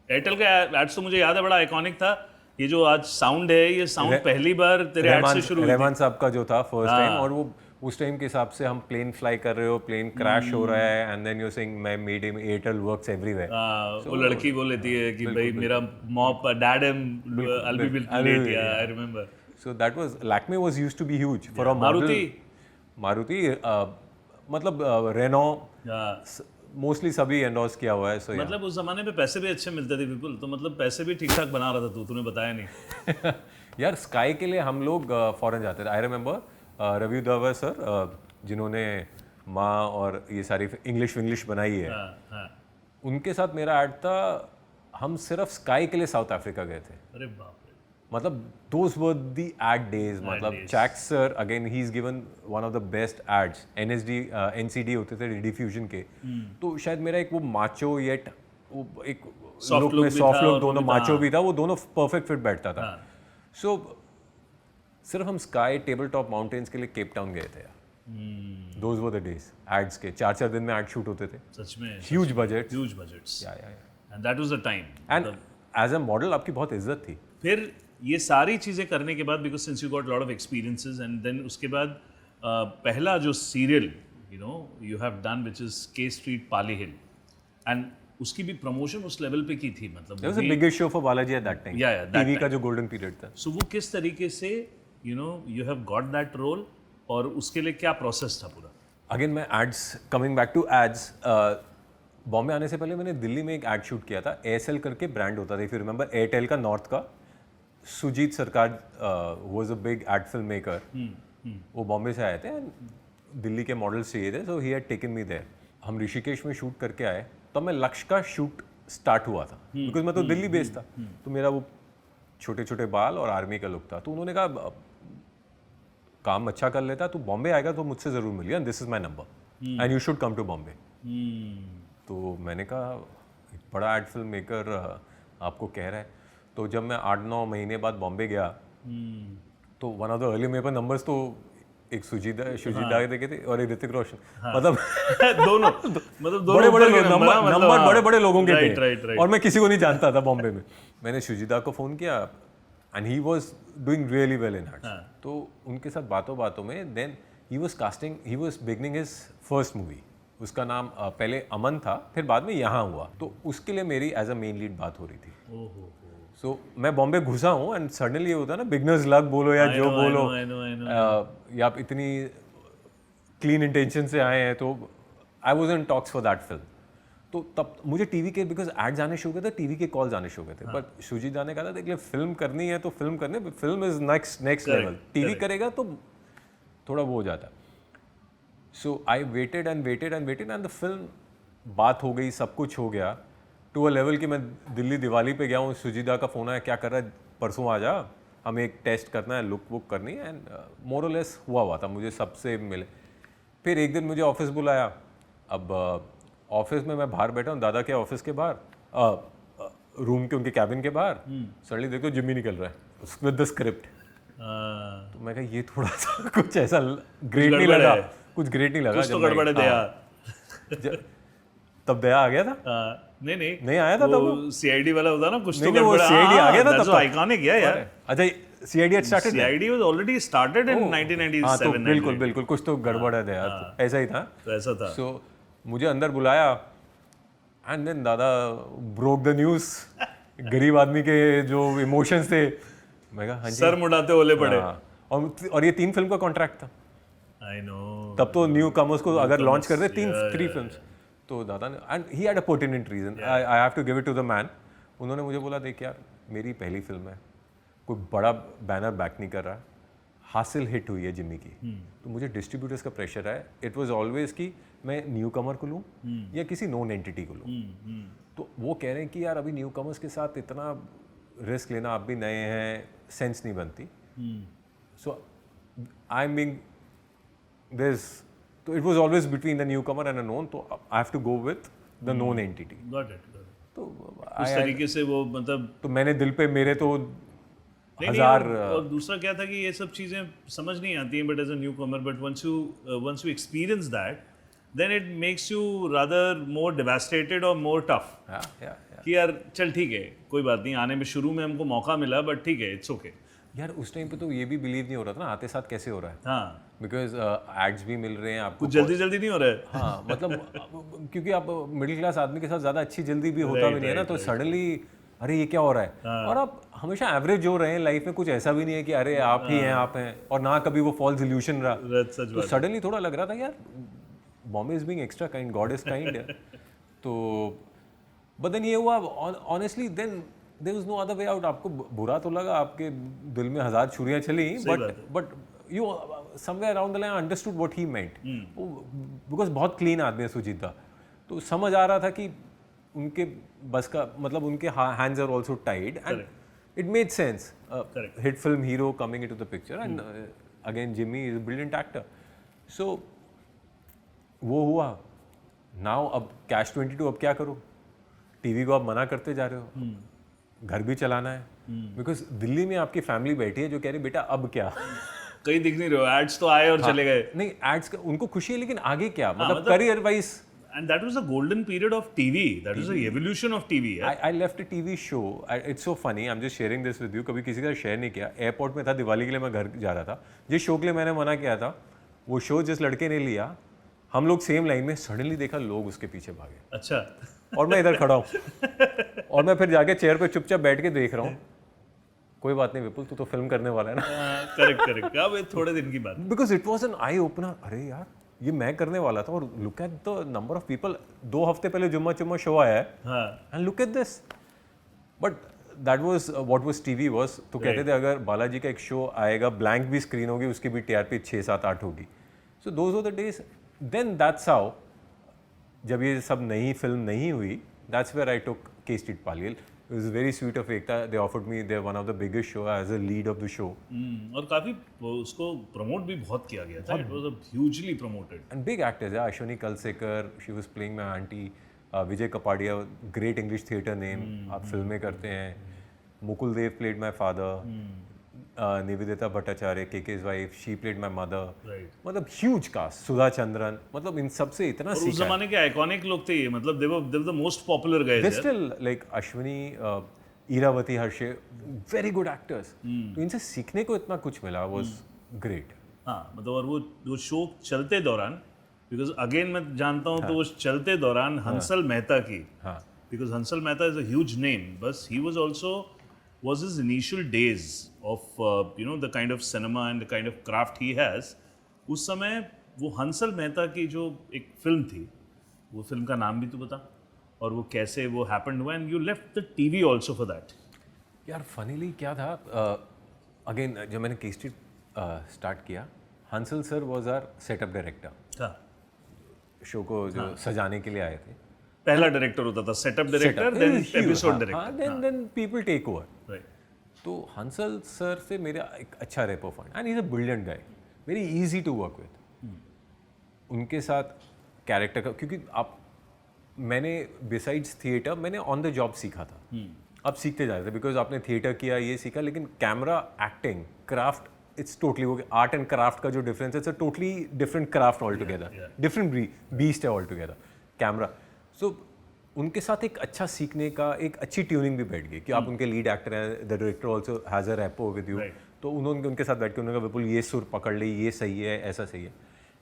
Airtel का एड्स तो मुझे याद है, बड़ा आइकॉनिक था। ये जो आज साउंड है, ये साउंड पहली बार तेरे एड से शुरू हुई थी। रहमान साहब का जो था फर्स्ट टाइम, और वो उस टाइम के हिसाब से हम प्लेन फ्लाई कर रहे हो, प्लेन क्रैश हो रहा है, एंड देन यू सेइंग मैं made him Airtel works everywhere. वो लड़की बोल लेती है कि भाई मेरा mop dad I'll be late, yeah, I remember. So that was Lakme was used to be huge for a model. Maruti मतलब Renault मोस्टली सभी एंडोर्स किया हुआ है। सो मतलब उस जमाने पे पैसे भी अच्छे मिलते थे विपुल, तो मतलब पैसे भी ठीक ठाक बना रहा था तूने बताया नहीं। यार स्काई के लिए हम लोग फॉरेन जाते थे। I remember Ravi Dawar sir, जिन्होंने माँ और ये सारी इंग्लिश बनाई है, उनके साथ मेरा ऐड था। हम सिर्फ स्काई के लिए साउथ अफ्रीका गए थे। अरे बाप रे। मतलब those were the ad days. मतलब चैक sir again he is given one of the best ads. NCD होते थे डिफ्यूजन के, तो शायद मेरा एक वो माचो येट एक लुक में सॉफ्ट लुक, दोनों माचो भी था, वो दोनों परफेक्ट फिट बैठता था। सो सिर्फ हम स्काई टेबल टॉप माउंटेन्स के लिए केप टाउन गए थे यार। Those were the days ads के 4 दिन में एड शूट होते थे। सच में ह्यूज बजट, ह्यूज बजट्स, या and that was the time. And as a model आपकी बहुत इज्जत थी। फिर ये सारी चीज़ें करने के बाद, because since you got lot of experiences, and then उसके बाद पहला जो serial you have done which is K Street Pali hill, and उसकी भी प्रमोशन उस लेवल पे की थी। मतलब It was the biggest show for Balaji at that time. Yeah, that TV का जो golden period था। सो वो किस तरीके से you have got that role, और उसके लिए क्या प्रोसेस था पूरा? अगेन मैं ads, coming back to ads, Bombay आने से पहले मैंने दिल्ली में एक एड शूट किया था। एयरसेल करके ब्रांड होता था, इफ यू रिमेंबर, एयरटेल का नॉर्थ का। सुजीत सरकार was a big ad film maker, वो बॉम्बे से आए थे एंड दिल्ली के मॉडल्स चाहिए थे, so he had taken me there. हम ऋषिकेश में शूट करके आए, तब मैं लक्ष्य का शूट स्टार्ट हुआ था, बिकॉज मैं तो दिल्ली बेस्ड था। तो मेरा वो छोटे छोटे बाल और आर्मी का लुक था। तो उन्होंने कहा काम अच्छा कर लेता, तू बॉम्बे आएगा तो मुझसे ज़रूर मिलिए, and this is my number and you should come to Bombay. तो मैंने कहा एक बड़ा एड फिल्म मेकर आपको कह रहा है। तो जब मैं 8-9 महीने बाद बॉम्बे गया, तो वन ऑफ द अर्ली मेरे पर नंबर्स तो एक सुजीदा देखे थे और एक ऋतिक रोशन। मतलब दोनों मतलब बड़े बड़े नंबर बड़े बड़े लोगों के थे, राइट। और मैं किसी को नहीं जानता था बॉम्बे में। मैंने सुजीदा को फ़ोन किया and he was doing really well in ads. तो उनके साथ बातों में then he was beginning his first movie. उसका नाम पहले अमन था, फिर बाद में यहाँ हुआ। तो उसके लिए मेरी एज अ मेन लीड बात हो रही थी। सो मैं बॉम्बे घुसा हूँ एंड सडनली ये होता है ना, बिगनर्स लक बोलो या जो बोलो, या आप इतनी क्लीन इंटेंशन से आए हैं। तो I was in talks for that film. तो तब मुझे टीवी के, बिकॉज एड्स आने शुरू हुए थे, टीवी के कॉल्स आने शुरू हुए थे। बट सुजीदा ने कहा था देख फिल्म करनी है तो फिल्म करने, film is next level, TV करेगा तो थोड़ा वो हो जाता। So I waited and the film बात हो गई, सब कुछ हो गया टू अ लेवल कि मैं दिल्ली दिवाली पे गया हूँ, सुजीदा का फ़ोन आया, क्या कर रहा है, परसों आ जा, हमें एक टेस्ट करना है, लुक वुक करनी है। एंड मोर और लेस हुआ था, मुझे सबसे मिले। फिर एक दिन मुझे ऑफिस बुलाया। अब ऑफिस में मैं बाहर बैठा हूँ, दादा के ऑफिस के बाहर, रूम के, उनके कैबिन के बाहर। सडनली देखो जिम्मी निकल रहा है विद द स्क्रिप्ट। तो मैं कहा ये थोड़ा सा कुछ ऐसा ग्रेट नहीं लगा, कुछ ग्रेट नहीं लगा। कुछ तो गड़बड़ है दया। तब दया आ गया था? नहीं आया था तब। सीआईडी वाला होता ना, कुछ तो नहीं, वो सीआईडी आ गया था तब। आइकॉनिक है यार। अच्छा, CID had started? CID was already started in 1997। हाँ, तो बिल्कुल कुछ तो गड़बड़ है यार। तो ऐसा ही था। तो ऐसा था। सो मुझे अंदर बुलाया एंड देन दादा ब्रोक द न्यूज़। गरीब आदमी के जो इमोशंस थे, मैं कहा हाँ जी, सर मुड़ाते ओले पड़े। और ये 3 फिल्म का कॉन्ट्रैक्ट था। I know. तब तो न्यू कमर्स को अगर लॉन्च कर दे 3 फिल्म्स। तो दादा ने, and he had a pertinent reason, I have to give it to the man. उन्होंने मुझे बोला देख यार, मेरी पहली फिल्म है, कोई बड़ा बैनर बैक नहीं कर रहा, हासिल हिट हुई है जिम्मी की, तो मुझे डिस्ट्रीब्यूटर्स का प्रेशर है. इट वाज ऑलवेज कि मैं न्यू कमर को लूँ या किसी नोन एंटिटी को लूँ. तो वो कह रहे हैं कि यार अभी न्यू कमर्स के साथ इतना रिस्क लेना, आप भी नए हैं, सेंस नहीं बनती. So I am being this, तो it was always between the newcomer and a known, तो I have to go with the known entity. Got it. तो उस तरीके से वो मतलब तो मैंने दिल पे मेरे तो नहीं, हजार और दूसरा क्या था कि ये सब चीजें समझ नहीं आती हैं but as a newcomer, but once you experience that then it makes you rather more devastated और मोर टफ कि यार चल ठीक है कोई बात नहीं, आने में शुरू में हमको मौका मिला बट ठीक है, इट्स ओके. यार उस टाइम पे तो ये भी बिलीव नहीं हो रहा था ना आते साथ कैसे हो रहा है, हाँ, बिकॉज एड्स भी मिल रहे हैं आपको कुछ जल्दी नहीं हो रहा है. हाँ मतलब क्योंकि आप मिडिल क्लास आदमी के साथ ज़्यादा अच्छी जल्दी भी होता भी नहीं है ना, तो सडनली अरे ये क्या हो रहा है. और आप हमेशा एवरेज हो रहे हैं लाइफ में, कुछ ऐसा भी नहीं है कि अरे आप ही हैं आप हैं, और ना कभी वो फॉल्स इल्यूशन रहा. सच तो सडनली थोड़ा लग रहा था यार Bombay is being extra kind, God is kind. तो बट देन ये हुआ honestly, then there was no other way out. आपको बुरा तो लगा, आपके दिल में हजार छुरियां चली, but you somewhere around the line understood what he meant, because बहुत क्लीन आदमी है सुजीत दा. तो समझ आ रहा था कि उनके बस का मतलब उनके hands are also tied and it made sense. Hit film hero coming into the picture and again Jimmy is a brilliant actor. So वो हुआ. नाउ अब कैश 22, अब क्या करो. टीवी को आप मना करते जा रहे हो, घर भी चलाना है, बिकॉज दिल्ली में आपकी फैमिली बैठी है जो कह रही बेटा अब क्या. कहीं दिख नहीं रहे हो, एड्स तो आए और चले गए. नहीं एड्स का उनको खुशी है, लेकिन आगे क्या, मतलब career wise. And that was a golden period of TV. That was the evolution of TV. Yeah? I left a TV show. It's so funny. I'm just sharing this with you. कभी किसी का share नहीं किया. Airport में था, दिवाली के लिए मैं घर जा रहा था. जिस शो के लिए मैंने मना किया था, वो शो जिस लड़के ने लिया, हम लोग सेम लाइन में, सडनली देखा लोग उसके पीछे भागे. अच्छा. और मैं इधर खड़ा हूँ और मैं फिर जाके चेयर पे चुपचाप बैठ के देख रहा हूँ. कोई बात नहीं विपुल, तू तो फिल्म करने वाला है ना. करेक्ट. अब थोड़े दिन की बात. Because it was an eye opener. अरे यार ये मैं करने वाला था, और look at the number of people. 2 हफ्ते पहले जुम्मा चुम्मा शो आया है and look at this. But that was what was TV was. तो कहते थे अगर बालाजी का एक शो आएगा, ब्लैंक भी स्क्रीन होगी, उसकी भी टीआरपी 6, 7, 8 होगी. So those were the days. Then that's how, जब ये सब नई फिल्म नहीं हुई, दैट्स वेयर आई टुक के street पालियल. It was very sweet of Ekta. They offered me, they're one of the biggest show as a lead of the show. और काफी उसको प्रमोट भी बहुत किया गया था. It was a hugely promoted. And big actors, yeah. Ashwini Kalsekar, she was playing my auntie. Vijay Kapadia, great English theatre name. आप फिल्में करते हैं. Mukul Dev played my father. Nivedita Bhattacharya, केके's wife, she played my mother. Right. मतलब huge cast. Sudha Chandran, मतलब इन सब से इतना सीखा. उस जमाने के आइकॉनिक लोग थे ये, मतलब they were the most popular guys. They're still like Ashwini, Iravati Harshe, very good actors. तो इनसे सीखने को इतना कुछ मिला, was great. हाँ, मतलब और वो शो चलते दौरान, बिकॉज अगेन मैं जानता हूँ तो वो चलते दौरान हंसल मेहता की, because Hansal Mehta is a huge name, बस he was also was his initial days of the kind of cinema and the kind of craft he has. उस समय वो हंसल मेहता की जो एक फिल्म थी, वो फिल्म का नाम भी तो बता, और वो कैसे वो हैपेंड हुआ, and you left the TV also for that. यार फनीली क्या था, अगेन जब मैंने के स्ट्रीट स्टार्ट किया, Hansal sir was our setup director. Show को जो सजाने के लिए आए थे. पहला डायरेक्टर होता था, setup director, then episode director, then people take over. तो हंसल सर से मेरा एक अच्छा rapport found, and he is a brilliant guy, very easy to work with. उनके साथ कैरेक्टर का, क्योंकि मैंने बिसाइड्स थिएटर मैंने ऑन द जॉब सीखा था. अब सीखते जा रहे थे, बिकॉज आपने थिएटर किया, ये सीखा, लेकिन camera, acting, craft, it's totally वो आर्ट एंड क्राफ्ट का जो डिफरेंस है, it's a totally different craft all together, different beast है ऑल टुगेदर कैमरा. सो उनके साथ एक अच्छा सीखने का, एक अच्छी ट्यूनिंग भी बैठ गई कि आप उनके लीड एक्टर हैं, the director also has a rapport with you. तो उन्होंने उनके साथ बैठ के उन्होंने कहा विपुल ये सुर पकड़ ली, ये सही है, ऐसा सही है.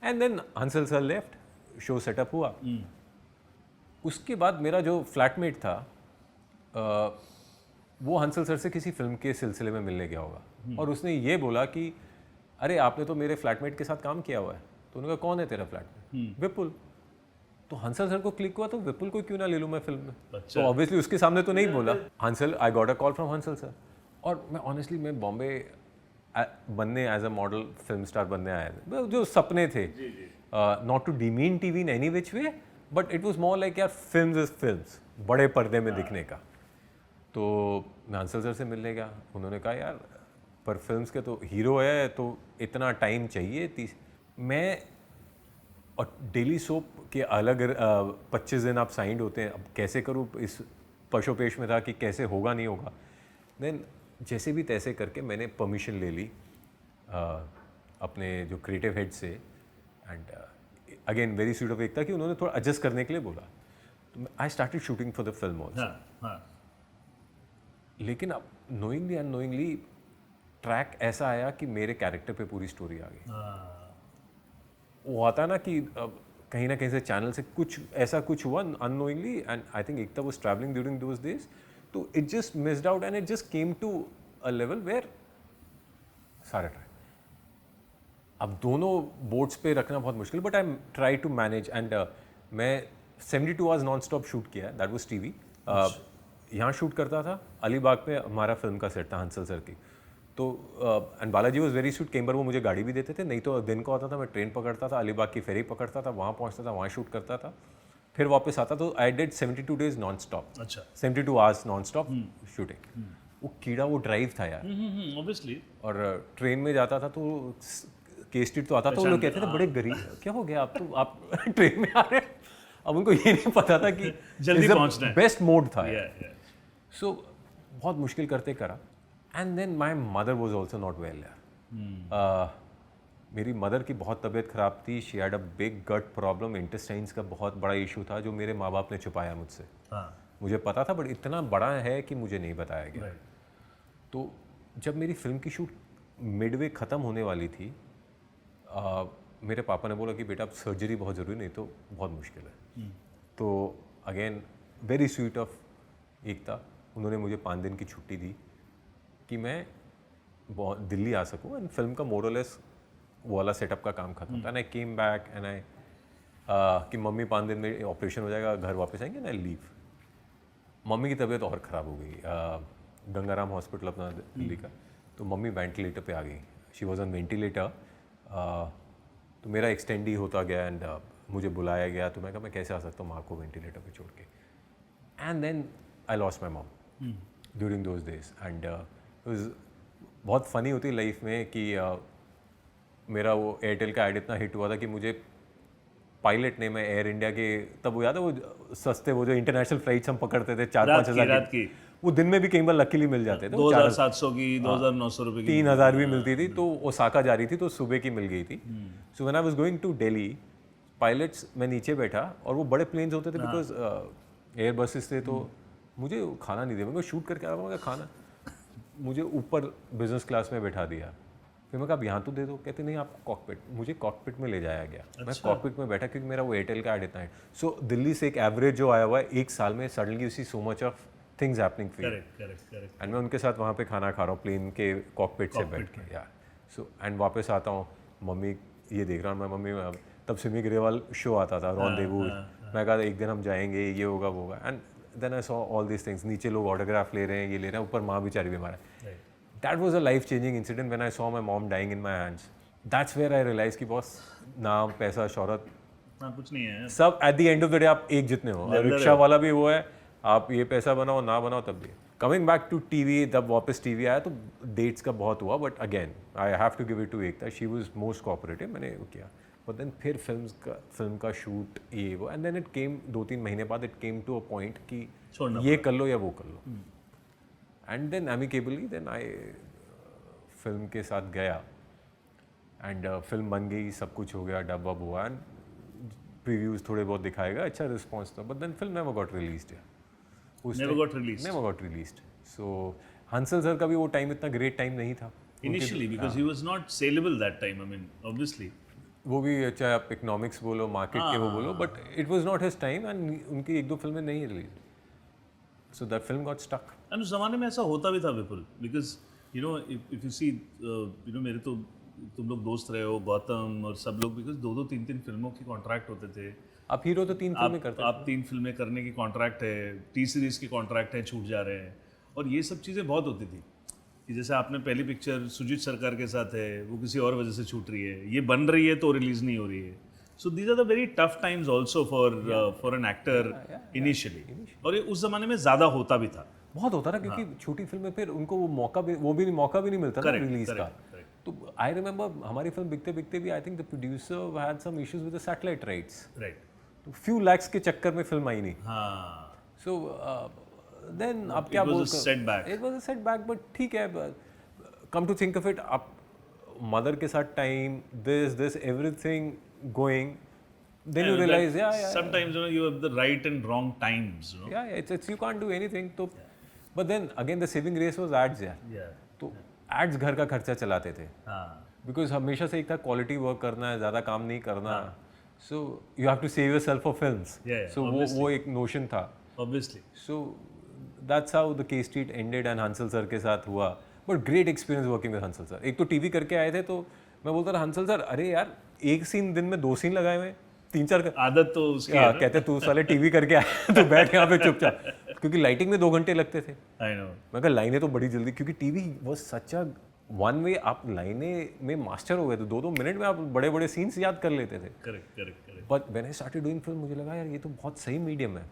And then Hansal sir left, show setup हुआ. उसके बाद मेरा जो फ्लैटमेट था, वो हंसल सर से किसी फिल्म के सिलसिले में मिलने गया होगा, और उसने ये बोला कि अरे आपने तो मेरे फ्लैटमेट के साथ काम किया हुआ है. तो उन्होंने कहा कौन है तेरा फ्लैटमेट? विपुल. तो हंसल सर को क्लिक हुआ, तो विपुल को क्यों ना ले लूँ मैं फिल्म में. तो ऑब्वियसली उसके सामने तो नहीं बोला. Hansal, I got a call from Hansal sir. और मैं ऑनेस्टली, मैं बॉम्बे बनने as a model film star बनने आया था, जो सपने थे, not to demean TV in any which way, but it was more like यार फिल्म्स इज फिल्म्स, बड़े पर्दे में दिखने का। तो मैं हंसल सर से मिलने गया, उन्होंने कहा यार पर फिल्म्स के तो हीरो है तो इतना टाइम चाहिए। मैं और डेली सोप के अलग 25 दिन आप साइंड होते हैं, अब कैसे करूँ, इस पशोपेश में था कि कैसे होगा नहीं होगा। देन जैसे भी तैसे करके मैंने परमिशन ले ली अपने जो क्रिएटिव हेड से, and again very sweet of Ekta कि उन्होंने थोड़ा एडजस्ट करने के लिए बोला। तो I started shooting for the film also. लेकिन अब नोइंगली अननोइंगली ट्रैक ऐसा आया कि मेरे कैरेक्टर पे पूरी स्टोरी आ गई। वो आता ना कि कहीं ना कहीं से चैनल से कुछ ऐसा कुछ हुआ unknowingly, and I think Ekta was travelling during those days, तो it just missed out and it just came to a level where सारे ट्राई। अब दोनों बोट्स पे रखना बहुत मुश्किल, but I try to manage. And मैं 72 आवर्स नॉन स्टॉप शूट किया है, दैट वाज टीवी। यहाँ शूट करता था, अलीबाग पे हमारा फिल्म का सेट था हंसल सर की। तो and Balaji was very sweet, कई बार वो मुझे गाड़ी भी देते थे, नहीं तो दिन को आता था मैं ट्रेन पकड़ता था, अलीबाग की फेरी पकड़ता था, वहाँ पहुँचता था, वहाँ शूट करता था, फिर वापस आता। तो I did 72 days non stop. अच्छा, 72 आवर्स नॉन स्टॉप शूटिंग। वो कीड़ा, वो ड्राइव था यार। ऑब्वियसली। और ट्रेन में जाता था तो के स्ट्रीट तो आता था, वो लोग कहते थे बड़े गरीब, क्या हो गया आप तो, आप ट्रेन में आ रहे हैं। अब उनको ये नहीं पता था कि जल्दी पहुंचना है। बेस्ट मोड था। सो बहुत मुश्किल करते करा। And then my mother was also not well यार। मेरी मदर की बहुत तबीयत ख़राब थी, she had a big gut problem, intestines का बहुत बड़ा इशू था जो मेरे माँ बाप ने छुपाया मुझसे। मुझे पता था बट इतना बड़ा है कि मुझे नहीं बताया गया। तो जब मेरी फिल्म की शूट मिडवे ख़त्म होने वाली थी, मेरे पापा ने बोला कि बेटा अब सर्जरी बहुत ज़रूरी, नहीं तो बहुत मुश्किल है। तो अगेन वेरी स्वीट ऑफ एकता, उन्होंने मुझे 5 दिन की छुट्टी दी कि मैं दिल्ली आ सकूं, एंड फिल्म का मोरलेस वो वाला सेटअप का काम खत्म था। And I came back and I कि मम्मी 5 दिन में ऑपरेशन हो जाएगा, घर वापस आएंगे, एंड आई लीव। मम्मी की तबीयत और ख़राब हो गई, गंगाराम हॉस्पिटल अपना दिल्ली का, तो मम्मी वेंटिलेटर पे आ गई, शी वॉज ऑन वेंटिलेटर। तो मेरा एक्सटेंड ही होता गया, एंड मुझे बुलाया गया, तो मैं कहा मैं कैसे आ सकता हूँ माँ को वेंटिलेटर पे छोड़ के। And then I lost my mom during those days, and बहुत फ़नी होती लाइफ में कि मेरा वो एयरटेल का ऐड इतना हिट हुआ था कि मुझे पायलट ने, मैं एयर इंडिया के, तब वो याद है वो सस्ते वो जो इंटरनेशनल फ्लाइट्स हम पकड़ते थे 4-5 हज़ार की, वो दिन में भी कई बार लकीली मिल जाते थे, 2700 की, 2900 रुपए की, 3000 भी मिलती थी। तो ओसाका जा रही थी तो सुबह की मिल गई थी। So when I was going to Delhi, pilots, मैं नीचे बैठा और वो बड़े प्लेन्स होते थे बिकॉज एयर बसेस थे, तो मुझे खाना नहीं दिया, मैं शूट करके आ रहा हूँ, खाना मुझे ऊपर बिजनेस क्लास में बैठा दिया। फिर मैं कहा अब यहाँ तो दे दो, कहते नहीं आपको कॉकपिट, मुझे कॉकपिट में ले जाया गया। मैं कॉकपिट में बैठा क्योंकि मेरा वो एयरटेल का ऐड इतना है। सो दिल्ली से एक एवरेज जो आया हुआ है 1 साल में, suddenly you see so much of things happening for you, and मैं उनके साथ वहाँ पे खाना खा रहा हूँ प्लेन के कॉकपिट से बैठ के यार। सो एंड वापस आता हूँ, मम्मी ये देख रहा हूँ, मैं मम्मी, तब सिमी ग्रेवाल शो आता था रॉन्डेवू, मैं कहा एक दिन हम जाएंगे, ये होगा वो होगा। And then I saw all this things, नीचे लोग ऑटोग्राफ ले रहे हैं, ये ले रहे हैं, ऊपर माँ बेचारी बीमार है। That was a life-changing incident when I saw my mom dying in my hands. That's where I realized कि बॉस नाम, पैसा, शोहरत, कुछ नहीं है सब at the end of the day आप एक जितने हो। रिक्शा वाला भी वो है, आप ये पैसा बनाओ ना बनाओ तब भी। Coming back to TV, तब वापस TV आया तो डेट्स का बहुत हुआ, but again I have to give it to Ekta, she was most cooperative, मैंने वो किया। But then फिर फिल्म का शूट ये वो, and then it came 2-3 महीने बाद it came to a point कि ये कर लो या वो कर लो। And then amicably then I film के साथ गया, एंड फिल्म बन गई, सब कुछ हो गया, डब वब हुआ, एंड प्रीव्यूज थोड़े बहुत दिखाएगा, अच्छा रिस्पॉन्स था। But then film never got released. Never got released. So Hansal sir का भी वो टाइम इतना ग्रेट टाइम नहीं था initially, because he was not saleable that time. I mean obviously वो भी, चाहे आप इकोनॉमिक्स बोलो, मार्केट के वो बोलो, but it was not his time, and उनकी 1-2 फिल्में नहीं release. So that film got stuck. And उस ज़माने में ऐसा होता भी था विपुल, because you know if you see you know मेरे तो तुम लोग दोस्त रहे हो, गौतम और सब लोग, because 2-2, 3-3 फिल्मों की कॉन्ट्रैक्ट होते थे। आप हीरो तो 3 फिल्में करते हैं, आप 3 फिल्में करने की कॉन्ट्रैक्ट है, T सीरीज़ की कॉन्ट्रैक्ट है, छूट जा रहे हैं, और ये सब चीज़ें बहुत होती थी। कि जैसे आपने पहली पिक्चर सुजीत सरकार के साथ है, वो किसी और वजह से छूट रही है, ये बन रही है तो रिलीज नहीं हो रही है. So these are the very tough times also for an actor initially. और ये उस जमाने में ज्यादा होता भी था. बहुत होता ना, क्योंकि छोटी फिल्में फिर उनको वो मौका भी नहीं मिलता ना रिलीज का. तो आई रिमेंबर हमारी फिल्म बिकते बिकते भी I think the producer had some issues with the satellite rights. Right. तो फ्यू लैक्स के चक्कर में फिल्म आई नहीं. हाँ. सो देन अब क्या बोल, setback. It was a setback, but ठीक है. Come to think of it, आप मदर के साथ time, this everything going, then you realize sometimes you have the right and wrong times, it's you can't do anything. तो but then again the saving grace was ads यार. तो ads घर का खर्चा चलाते थे. बिकॉज हमेशा से एक था क्वालिटी वर्क करना है, ज़्यादा काम नहीं करना. So you have to save yourself for films. So वो एक नोशन था. Obviously. So that's how the K street ended and Hansal sir के साथ हुआ. But great experience working with Hansal sir. एक तो टीवी करके आए थे, तो मैं बोलता था हंसल सर, अरे यार एक सीन दिन में 2 सीन लगाए हुए, 3-4 आदत तो उसकी है. कहते तू साले टीवी करके आया तो बैठ यहाँ पे चुपचाप, क्योंकि लाइटिंग में 2 घंटे लगते थे. I know. मैं कहा लाइनें तो बड़ी जल्दी, क्योंकि टीवी वो सच्चा वन वे, आप लाइनें में मास्टर हो गए तो 2-2 मिनट में आप बड़े बड़े सीन्स याद कर लेते थे. Correct. But when I started doing film, मुझे लगा यार ये तो बहुत सही मीडियम है.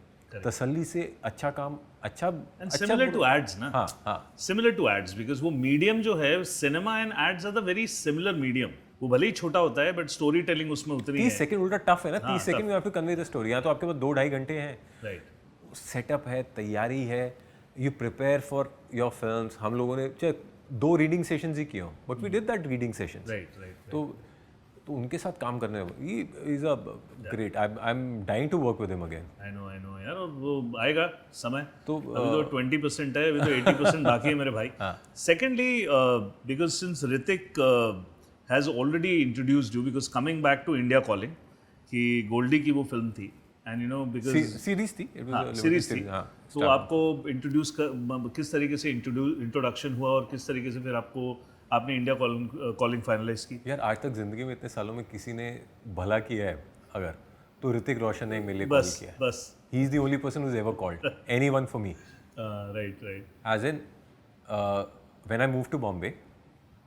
तसल्ली से अच्छा काम, अच्छा सिमिलर टू एड्स ना. हाँ सिमिलर टू एड्स, बिकॉज वो मीडियम जो है, cinema and ads are the very similar medium. वो भले ही छोटा होता है, बट स्टोरी टेलिंग उसमें उतनी है. 30 सेकंड उल्टा टफ है ना. 30 सेकंड में आप टू कन्वे द स्टोरी. यहाँ तो आपके पास 2-2.5 घंटे हैं. राइट. सेटअप है, तैयारी है, you prepare for your films. हम लोगों ने चाहे 2 रीडिंग सेशंस ही किए हो, but we did that reading sessions. Right. तो उनके साथ काम करने, he is a great. I am dying to work with him again. I know यार. और वो आएगा समय. तो अभी तो 20% है, अभी तो 80% बाकी है मेरे भाई. Secondly, because since Hrithik has already introduced you, because coming back to India calling, कि गोल्डी की वो फिल्म थी, and you know because series थी, सीरीज थी. तो आपको इंट्रोड्यूस किस तरीके से इंट्रोडक्शन हुआ, और किस तरीके से फिर आपने इंडिया कॉलिंग फाइनलाइज की? यार आज तक जिंदगी में इतने सालों में किसी ने भला किया है अगर, तो ऋतिक रोशन ने मेरे लिए कॉल किया. बस he is the only person who is ever called anyone for me. Right. As in when I move to Bombay,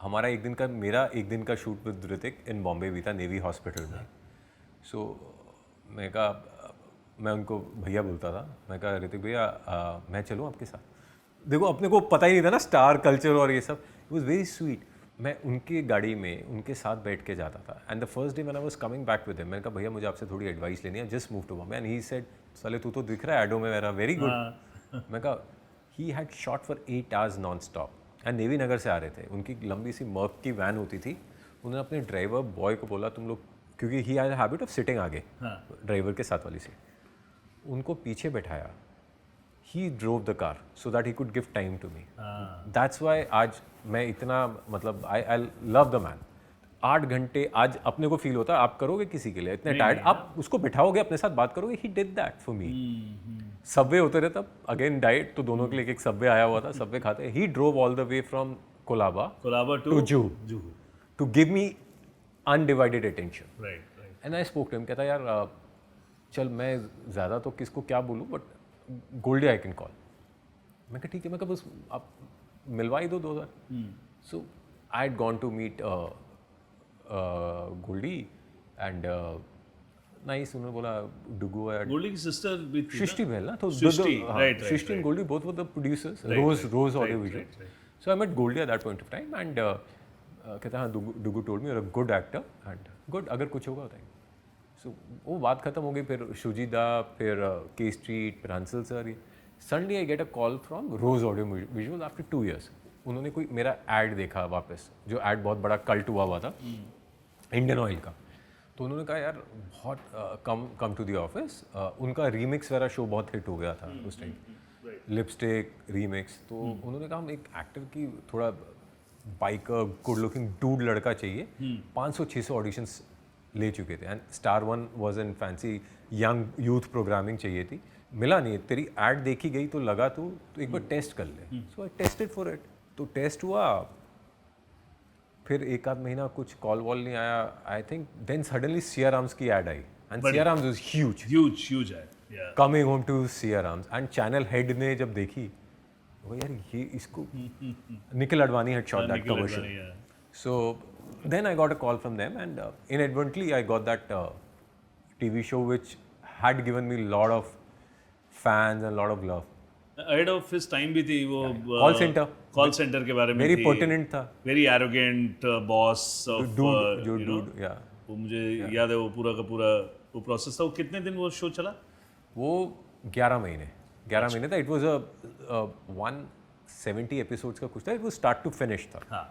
हमारा मेरा एक दिन का shoot with Hrithik in Bombay भी था, नेवी हॉस्पिटल में. सो मैं उनको भैया बोलता था. मैं कहा ऋतिक भैया मैं चलूँ आपके साथ. देखो अपने को पता ही नहीं था ना स्टार कल्चर और ये सब. It was very sweet. मैं उनकी गाड़ी में उनके साथ बैठ के जाता था. And the first day when I was coming back with him, मैंने कहा भैया मुझे आपसे थोड़ी एडवाइस लेनी है, just move to Bombay. And he said साले तू तो दिख रहा है एडो में मेरा, वेरी गुड. मैं कहा ही had shot for 8 hours non stop. And Navy Nagar से आ रहे थे. उनकी लंबी सी मर्क की वैन होती थी. उन्होंने अपने ड्राइवर बॉय को बोला तुम लोग, क्योंकि he had habit of sitting आगे ड्राइवर के साथ वाली सीट, उनको पीछे बैठाया. He drove the car so that he could give time to me. That's why आज मैं इतना मतलब I love the man. 8 घंटे आज अपने को फील होता है, आप करोगे किसी के लिए इतने टायर्ड, आप उसको बिठाओगे अपने साथ बात करोगे. He did that for me. Subway होते रहे तब, अगेन डाइट, तो दोनों के लिए एक सबवे आया हुआ था, सबवे खाते. He drove all the way from Colaba to Juhu to give me undivided attention. Right. And I spoke to him. कहता यार चल मैं ज़्यादा तो किसको क्या बोलूँ, but Goldie I can call. मैं कहा ठीक है. मैं कहा बस आप मिलवा ही दो 2000. So I had gone to meet Goldie and nice. उन्होंने बोला डुगू है, गोल्डी की सिस्टर भी थी सृष्टि बहल ना, तो Srishti and Goldie both were the producers, Rose audio visual. So I met Goldie at that point of time and कहता हाँ डुगू told me you are a good actor and good, अगर कुछ होगा बताएंगे. सो वो बात खत्म हो गई. फिर शुजिदा, फिर के स्ट्रीट, फिर Hansal sir. Suddenly I get a call from rose audio visual after 2 years. उन्होंने कोई मेरा ऐड देखा वापस, जो ऐड बहुत बड़ा कल्ट हुआ था इंडियन ऑयल का. तो उन्होंने कहा यार बहुत कम टू द ऑफिस. उनका रीमिक्स वाला शो बहुत हिट हो गया था उस टाइम, लिपस्टिक रीमिक्स. तो उन्होंने कहा हम एक एक्टर की थोड़ा बाइकर गुड लुकिंग डूड लड़का चाहिए. 500-600 ऑडिशंस ले चुके थे. And star 1 was in fancy young youth programming चाहिए थी. मिला नहीं. तेरी ऐड देखी गई तो लगा तो एक बार टेस्ट कर ले. So I tested for it. तो टेस्ट हुआ, फिर 1-8 महीना कुछ कॉल वॉल नहीं आया. I think then suddenly Siyaram's की ऐड आई and Siyaram's was huge है. Coming home to Siyaram's. And channel head ने जब देखी वो यार ये इसको Nikhil Advani had shot that commercial. So then I got a call from them, and inadvertently I got that TV show which had given me a lot of fans and a lot of love. Ahead of his time भी थी वो Call center. के बारे में Very थी, pertinent था. very arrogant boss of Dude, yeah. वो मुझे याद है वो पूरा का पूरा वो प्रोसेस था। वो कितने दिन वो शो चला? वो 11 महीने था. इट वाज अ 170 एपिसोड्स का कुछ था. It was start to finish था. हाँ,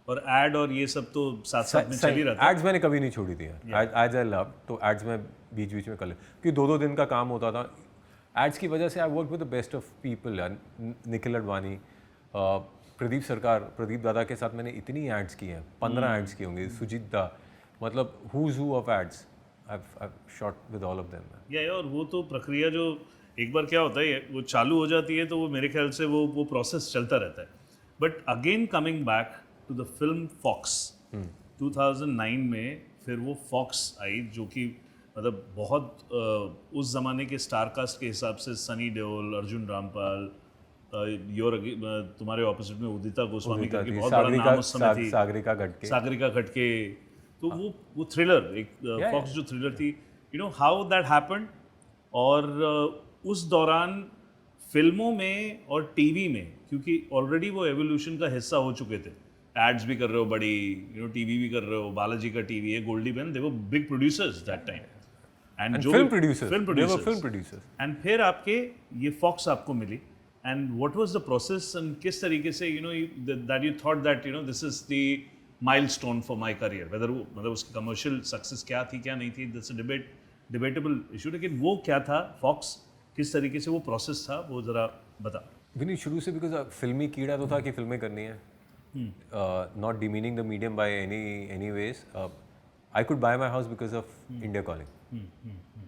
और एड और ये सब तो साथ साथ में चल ही रहा था। एड्स मैंने कभी नहीं छोड़ी थी यार. एड्स आई लव, तो एड्स में बीच में कर ले, क्योंकि 2-2 दिन का काम होता था. एड्स की वजह से I work with the best of people. Nikhil Advani, Pradeep दादा के साथ मैंने इतनी एड्स की हैं, 15 एड्स की होंगी. सुजीत दा, मतलब who's who of ads. I've shot with all of them. और वो तो प्रक्रिया जो एक बार क्या होता है वो चालू हो जाती है तो वो मेरे ख्याल से वो प्रोसेस चलता रहता है. But again coming back to the film Fox, 2009 में फिर वो फॉक्स आई जो कि मतलब बहुत उस ज़माने के स्टारकास्ट के हिसाब से सनी देओल, अर्जुन रामपाल, तुम्हारे ऑपोजिट में उदिता गोस्वामी करके बहुत बड़ा नाम उस समय थी, सागरिका खटके. तो वो थ्रिलर एक फॉक्स जो थ्रिलर थी, you know how that happened. और उस दौरान फिल्मों में और टीवी में, क्योंकि ऑलरेडी वो एवोल्यूशन का हिस्सा हो चुके थे, एड्स भी कर रहे हो बड़ी, यू नो टीवी भी कर रहे हो, बालाजी का टीवी है, गोल्डी बहन, they were big producers that time, and जो फिल्म प्रोड्यूसर्स. एंड फिर आपके ये फॉक्स आपको मिली. And what was the process and किस तरीके से you know that you thought that you know this is the milestone for my career, whether वो मतलब उसकी कमर्शियल सक्सेस क्या थी क्या नहीं थी, दैट्स अ डिबेटेबल इशू. लेकिन वो क्या था फॉक्स, किस तरीके से वो प्रोसेस था, वो जरा बता. विनी, शुरू से बिकॉज फिल्मी कीड़ा तो था कि फिल्में करनी है. Not demeaning the medium by any ways. I could buy my house because of India calling,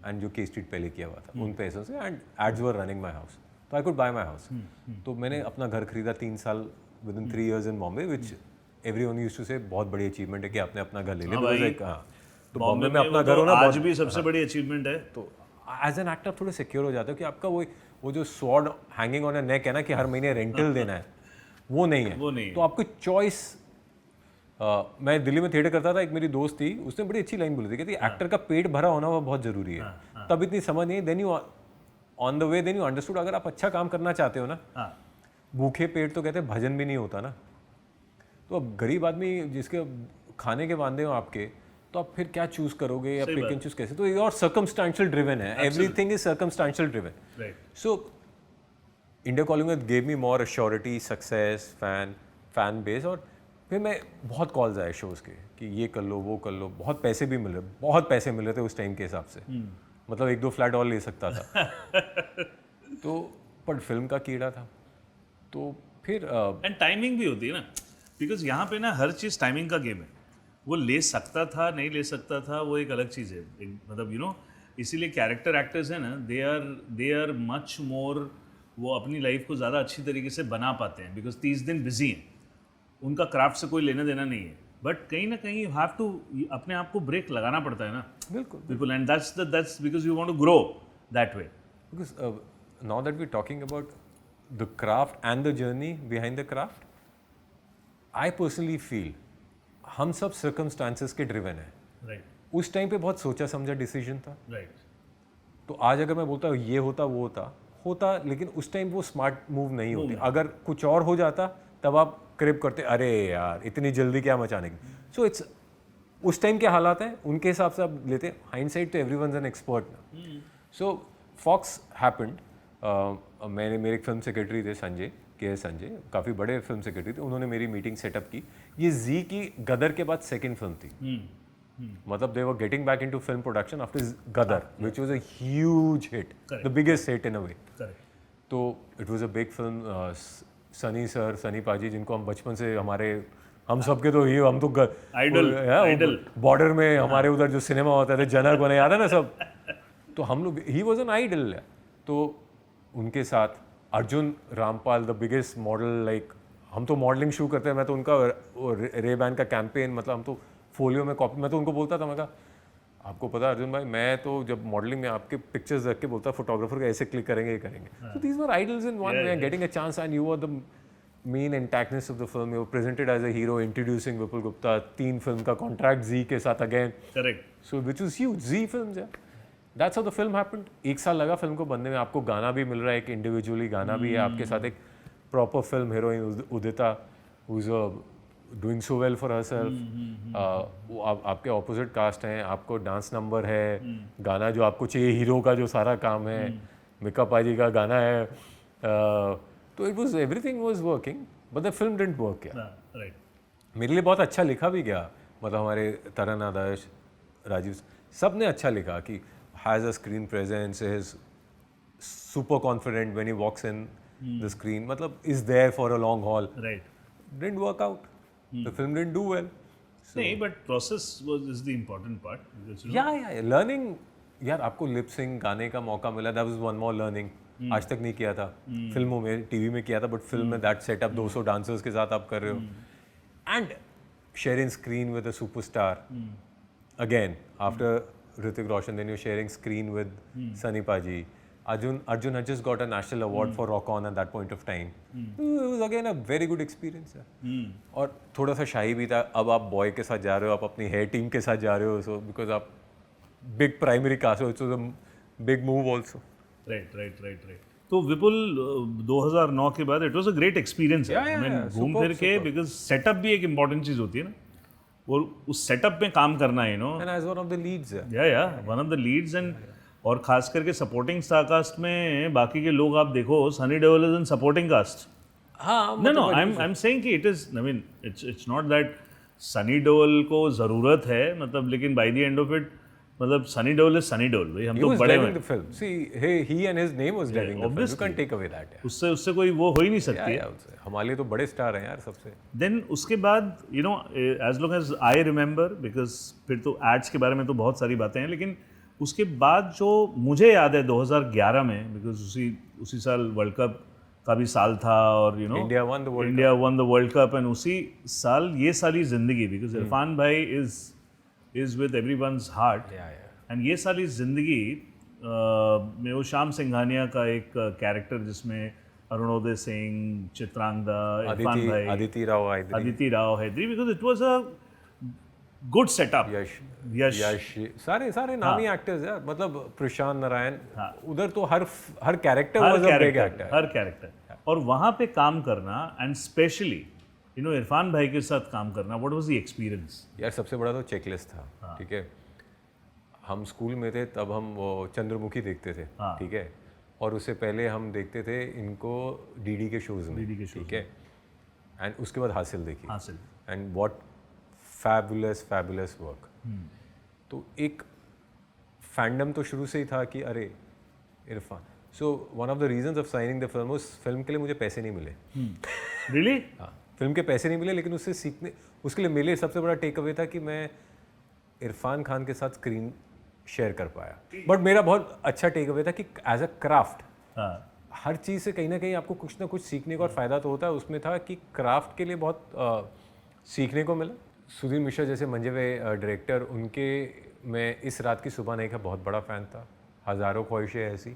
and जो के स्ट्रीट पहले किया हुआ था उन पैसों से, and ads were running my house, तो I could buy my house. तो मैंने अपना घर खरीदा 3 साल within 3 years in Bombay, which everyone used to say बहुत बड़ी अचीवमेंट है कि आपने अपना घर ले लिया. तो बॉम्बे में अपना घर होना आज भी सबसे बड़ी अचीवमेंट है. तो एज एन एक्टर थोड़े सिक्योर हो जाते हो कि आपका वो जो स्वॉर्ड हैंगिंग ऑन अ नेक है ना कि हर महीने रेंटल देना है, वो नहीं है. तो आपको चॉइस. मैं दिल्ली में थिएटर करता था, एक मेरी दोस्त थी, उसने बड़ी अच्छी लाइन बोली थी, कहती एक्टर का पेट भरा होना वो बहुत जरूरी है. तब इतनी समझ नहीं, then you on the way then you understood अगर आप अच्छा काम करना चाहते हो ना, भूखे पेट तो कहते भजन भी नहीं होता ना. तो अब गरीब आदमी जिसके खाने के वादे हो आपके, तो आप फिर क्या चूज करोगे या पिक एंड चूज कैसे. तो ये और सर्कमस्टेंशियल ड्रिवन है, everything is circumstantial driven. So India calling gave me more assurity, success, fan base. और फिर मैं बहुत कॉल्स आए शोज़ के कि ये कर लो वो कर लो. बहुत पैसे भी मिल रहे थे उस टाइम के हिसाब से. मतलब 1-2 फ्लैट और ले सकता था. तो पर फिल्म का कीड़ा था. तो फिर एंड टाइमिंग भी होती है ना, बिकॉज यहाँ पे ना हर चीज़ टाइमिंग का गेम है. वो ले सकता था नहीं ले सकता था वो एक अलग चीज़ है. मतलब यू नो इसीलिए कैरेक्टर एक्टर्स हैं ना, दे आर मच मोर, वो अपनी लाइफ को ज़्यादा अच्छी तरीके से बना पाते हैं बिकॉज 30 दिन बिजी हैं, उनका क्राफ्ट से कोई लेना देना नहीं है. बट कहीं ना कहीं यू हैव टू अपने आप को ब्रेक लगाना पड़ता है ना. बिल्कुल. And that's because you want to grow that way. Because now that we talking about the craft and the journey behind the craft, I personally feel हम सब सर्कमस्टांसेस के ड्रिवन है. राइट. उस टाइम पे बहुत सोचा समझा डिसीजन था. राइट. तो आज अगर मैं बोलता हूँ ये होता वो होता, लेकिन उस टाइम वो स्मार्ट मूव नहीं होती. अगर कुछ और हो जाता तब आप क्रिप करते, अरे यार इतनी जल्दी क्या मचाने की. सो इट्स उस टाइम के हालात हैं उनके हिसाब से आप लेते. हाइंडसाइट तो एवरीवनस एन एक्सपर्ट ना. सो फॉक्स हैपेंड. मेरे एक फिल्म सेक्रेटरी थे संजय, काफ़ी बड़े फिल्म सेक्रेटरी थे. उन्होंने मेरी मीटिंग सेटअप की. ये जी की गदर के बाद सेकंड फिल्म थी. मतलब they were getting back into film production after Gadar, which was a huge hit, the biggest hit in a way. तो it was a big film. Sunny paaji, जिनको हम बचपन से हम सबके तो ही, हम तो आइडल बॉर्डर में हमारे उधर जो सिनेमा होता था, जनक बने, याद है ना सब. तो हम लोग, ही वॉज एन आइडल. तो उनके साथ Arjun Rampal, the biggest model, like हम तो मॉडलिंग शुरू करते हैं. मैं तो उनका रे बैन का कैंपेन, मतलब हम तो फोलियो में कॉपी, मैं तो उनको बोलता था, मैं कहा आपको पता है अर्जुन भाई, मैं तो जब मॉडलिंग में आपके पिक्चर्स देख के बोलता फोटोग्राफर को ऐसे क्लिक करेंगे, ये करेंगे. So these were idols in one way. Getting a chance and you were the main antagonist of the film. You were presented as a hero, introducing Vipul Gupta. 3 film का contract जी के साथ again. Correct. So which was huge. Z films, yeah. That's how the film happened. 1 साल लगा film को बनने में. आपको गाना भी मिल रहा है, एक इंडिविजुअली गाना भी है आपके साथ, एक proper film heroine Udita who's doing so well for herself. वो आपके ऑपोजिट कास्ट हैं, आपको डांस नंबर है, गाना जो आपको चाहिए, हीरो का जो सारा काम है, मिका पाजी का गाना है. तो it was everything was working but the film didn't work. Right. मेरे लिए बहुत अच्छा लिखा भी गया, मतलब हमारे तरन आदर्श, राजीव, सब ने अच्छा लिखा कि has a screen presence, is super confident when he walks in the screen, मतलब is there for a long haul. Right. Didn't work out. The film didn't do well. नहीं, but process is the important part. Because, Yeah. Learning. यार आपको lip सिंग गाने का मौका मिला, that was one more learning. आज तक नहीं किया था. फिल्मों में, टीवी में किया था, बट फिल्म में that setup 200 डांसर्स के साथ आप कर रहे हो. And sharing screen with a superstar. Again, after Hrithik Roshan, then you're sharing screen with Sunny Paji. Arjun had just got a national award for Rock On at that point of time. It was again a very good experience. और थोड़ा सा शाही भी था. अब आप boy के साथ जा रहे हो, आप अपनी हेयर टीम के साथ जा रहे हो, so because आप big primary cast हो, so a big move also. Right. तो विपुल 2009 के बाद it was a great experience. घूम फिर के, बिकॉज सेटअप भी एक इम्पॉर्टेंट चीज होती है ना, और उस सेटअप में काम करना, you know. And as one of the leads. One of the leads. And और खास करके सपोर्टिंग स्टार कास्ट में बाकी के लोग आप देखो, Sunny Deol is in supporting cast. हाँ. No, I'm saying कि it is, I mean, it's not that Sunny Deol को ज़रूरत है, मतलब, लेकिन by the end of it, मतलब सनी देओल is सनी देओल. भाई हम तो बड़े हैं. the film. See, he and his name was driving the film. You can't take away that. उससे कोई वो हो ही नहीं सकती. हमारे लिए तो बड़े स्टार हैं यार सबसे. Then उसके बाद, you know, as long as I remember, because फिर तो एड्स के बारे में तो बहुत सारी बातें हैं, लेकिन उसके बाद जो मुझे याद है 2011 में, बिकॉज उसी साल वर्ल्ड कप का भी साल था, और you know India one the world cup. And उसी साल ये साली जिंदगी, बिकॉज इरफान भाई is with everyone's heart. And ये साली जिंदगी में वो श्याम सिंघानिया का एक कैरेक्टर जिसमें अरुणोदय सिंह, चित्रांगदा, इरफान भाई, Aditi Rao Hydari, because it was a good setup. Yes सारे नामी एक्टर्स यार, मतलब प्रशांत नारायण. उधर तो हर character was a big actor. हर कैरेक्टर. और वहाँ पे काम करना, and specially you know Irrfan भाई के साथ काम करना, व्हाट वाज द एक्सपीरियंस? यार सबसे बड़ा तो चेकलिस्ट था. ठीक है, हम स्कूल में थे तब, हम वो चंद्रमुखी देखते थे. ठीक है, और उससे पहले हम देखते थे इनको डीडी के शोज में. ठीक है, एंड उसके बाद हासिल देखी. And what fabulous work. तो एक फैंडम तो शुरू से ही था कि अरे Irfan. So one of the reasons of signing the film, उस फिल्म के लिए मुझे पैसे नहीं मिले. रियली? हाँ, फिल्म के पैसे नहीं मिले, लेकिन उससे सीखने, उसके लिए मेरे सबसे बड़ा टेक अवे था कि मैं इरफान खान के साथ स्क्रीन शेयर कर पाया. बट मेरा बहुत अच्छा टेक अवे था कि एज अ क्राफ्ट, हर चीज़ से कहीं ना कहीं आपको कुछ ना कुछ सीखने का और फ़ायदा तो होता है. उसमें था कि क्राफ्ट के लिए बहुत सीखने को मिला. सुधीर मिश्रा जैसे मंजे हुए डायरेक्टर, उनके मैं इस रात की सुबह नहीं का बहुत बड़ा फ़ैन था. हज़ारों ख्वाहिशें ऐसी,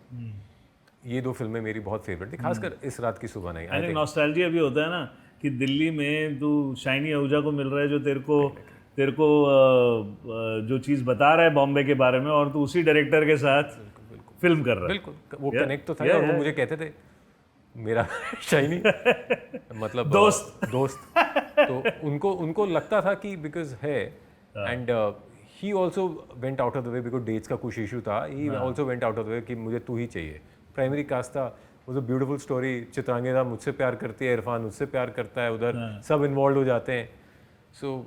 ये 2 फिल्में मेरी बहुत फेवरेट थी, खासकर इस रात की सुबह नहीं. आई थिंक नॉस्टैल्जिया भी होता है ना, कि दिल्ली में तू शाइनी आहूजा को मिल रहा है जो तेरे को जो चीज़ बता रहा है बॉम्बे के बारे में, और तू उसी डायरेक्टर के साथ फिल्म कर रहा है. बिल्कुल, वो कनेक्ट तो था. और वो मुझे कहते थे मेरा शाइनी मतलब दोस्त. तो उनको लगता था कि बिकॉज है. And he also went out of the way, because dates का कुछ इशू था. He also went out of the way कि मुझे तू ही चाहिए. प्राइमरी कास्ट था. वो जो ब्यूटीफुल स्टोरी, चित्रांगदा मुझसे प्यार करती है, इरफान मुझसे प्यार करता है, उधर सब इन्वॉल्व हो जाते हैं. सो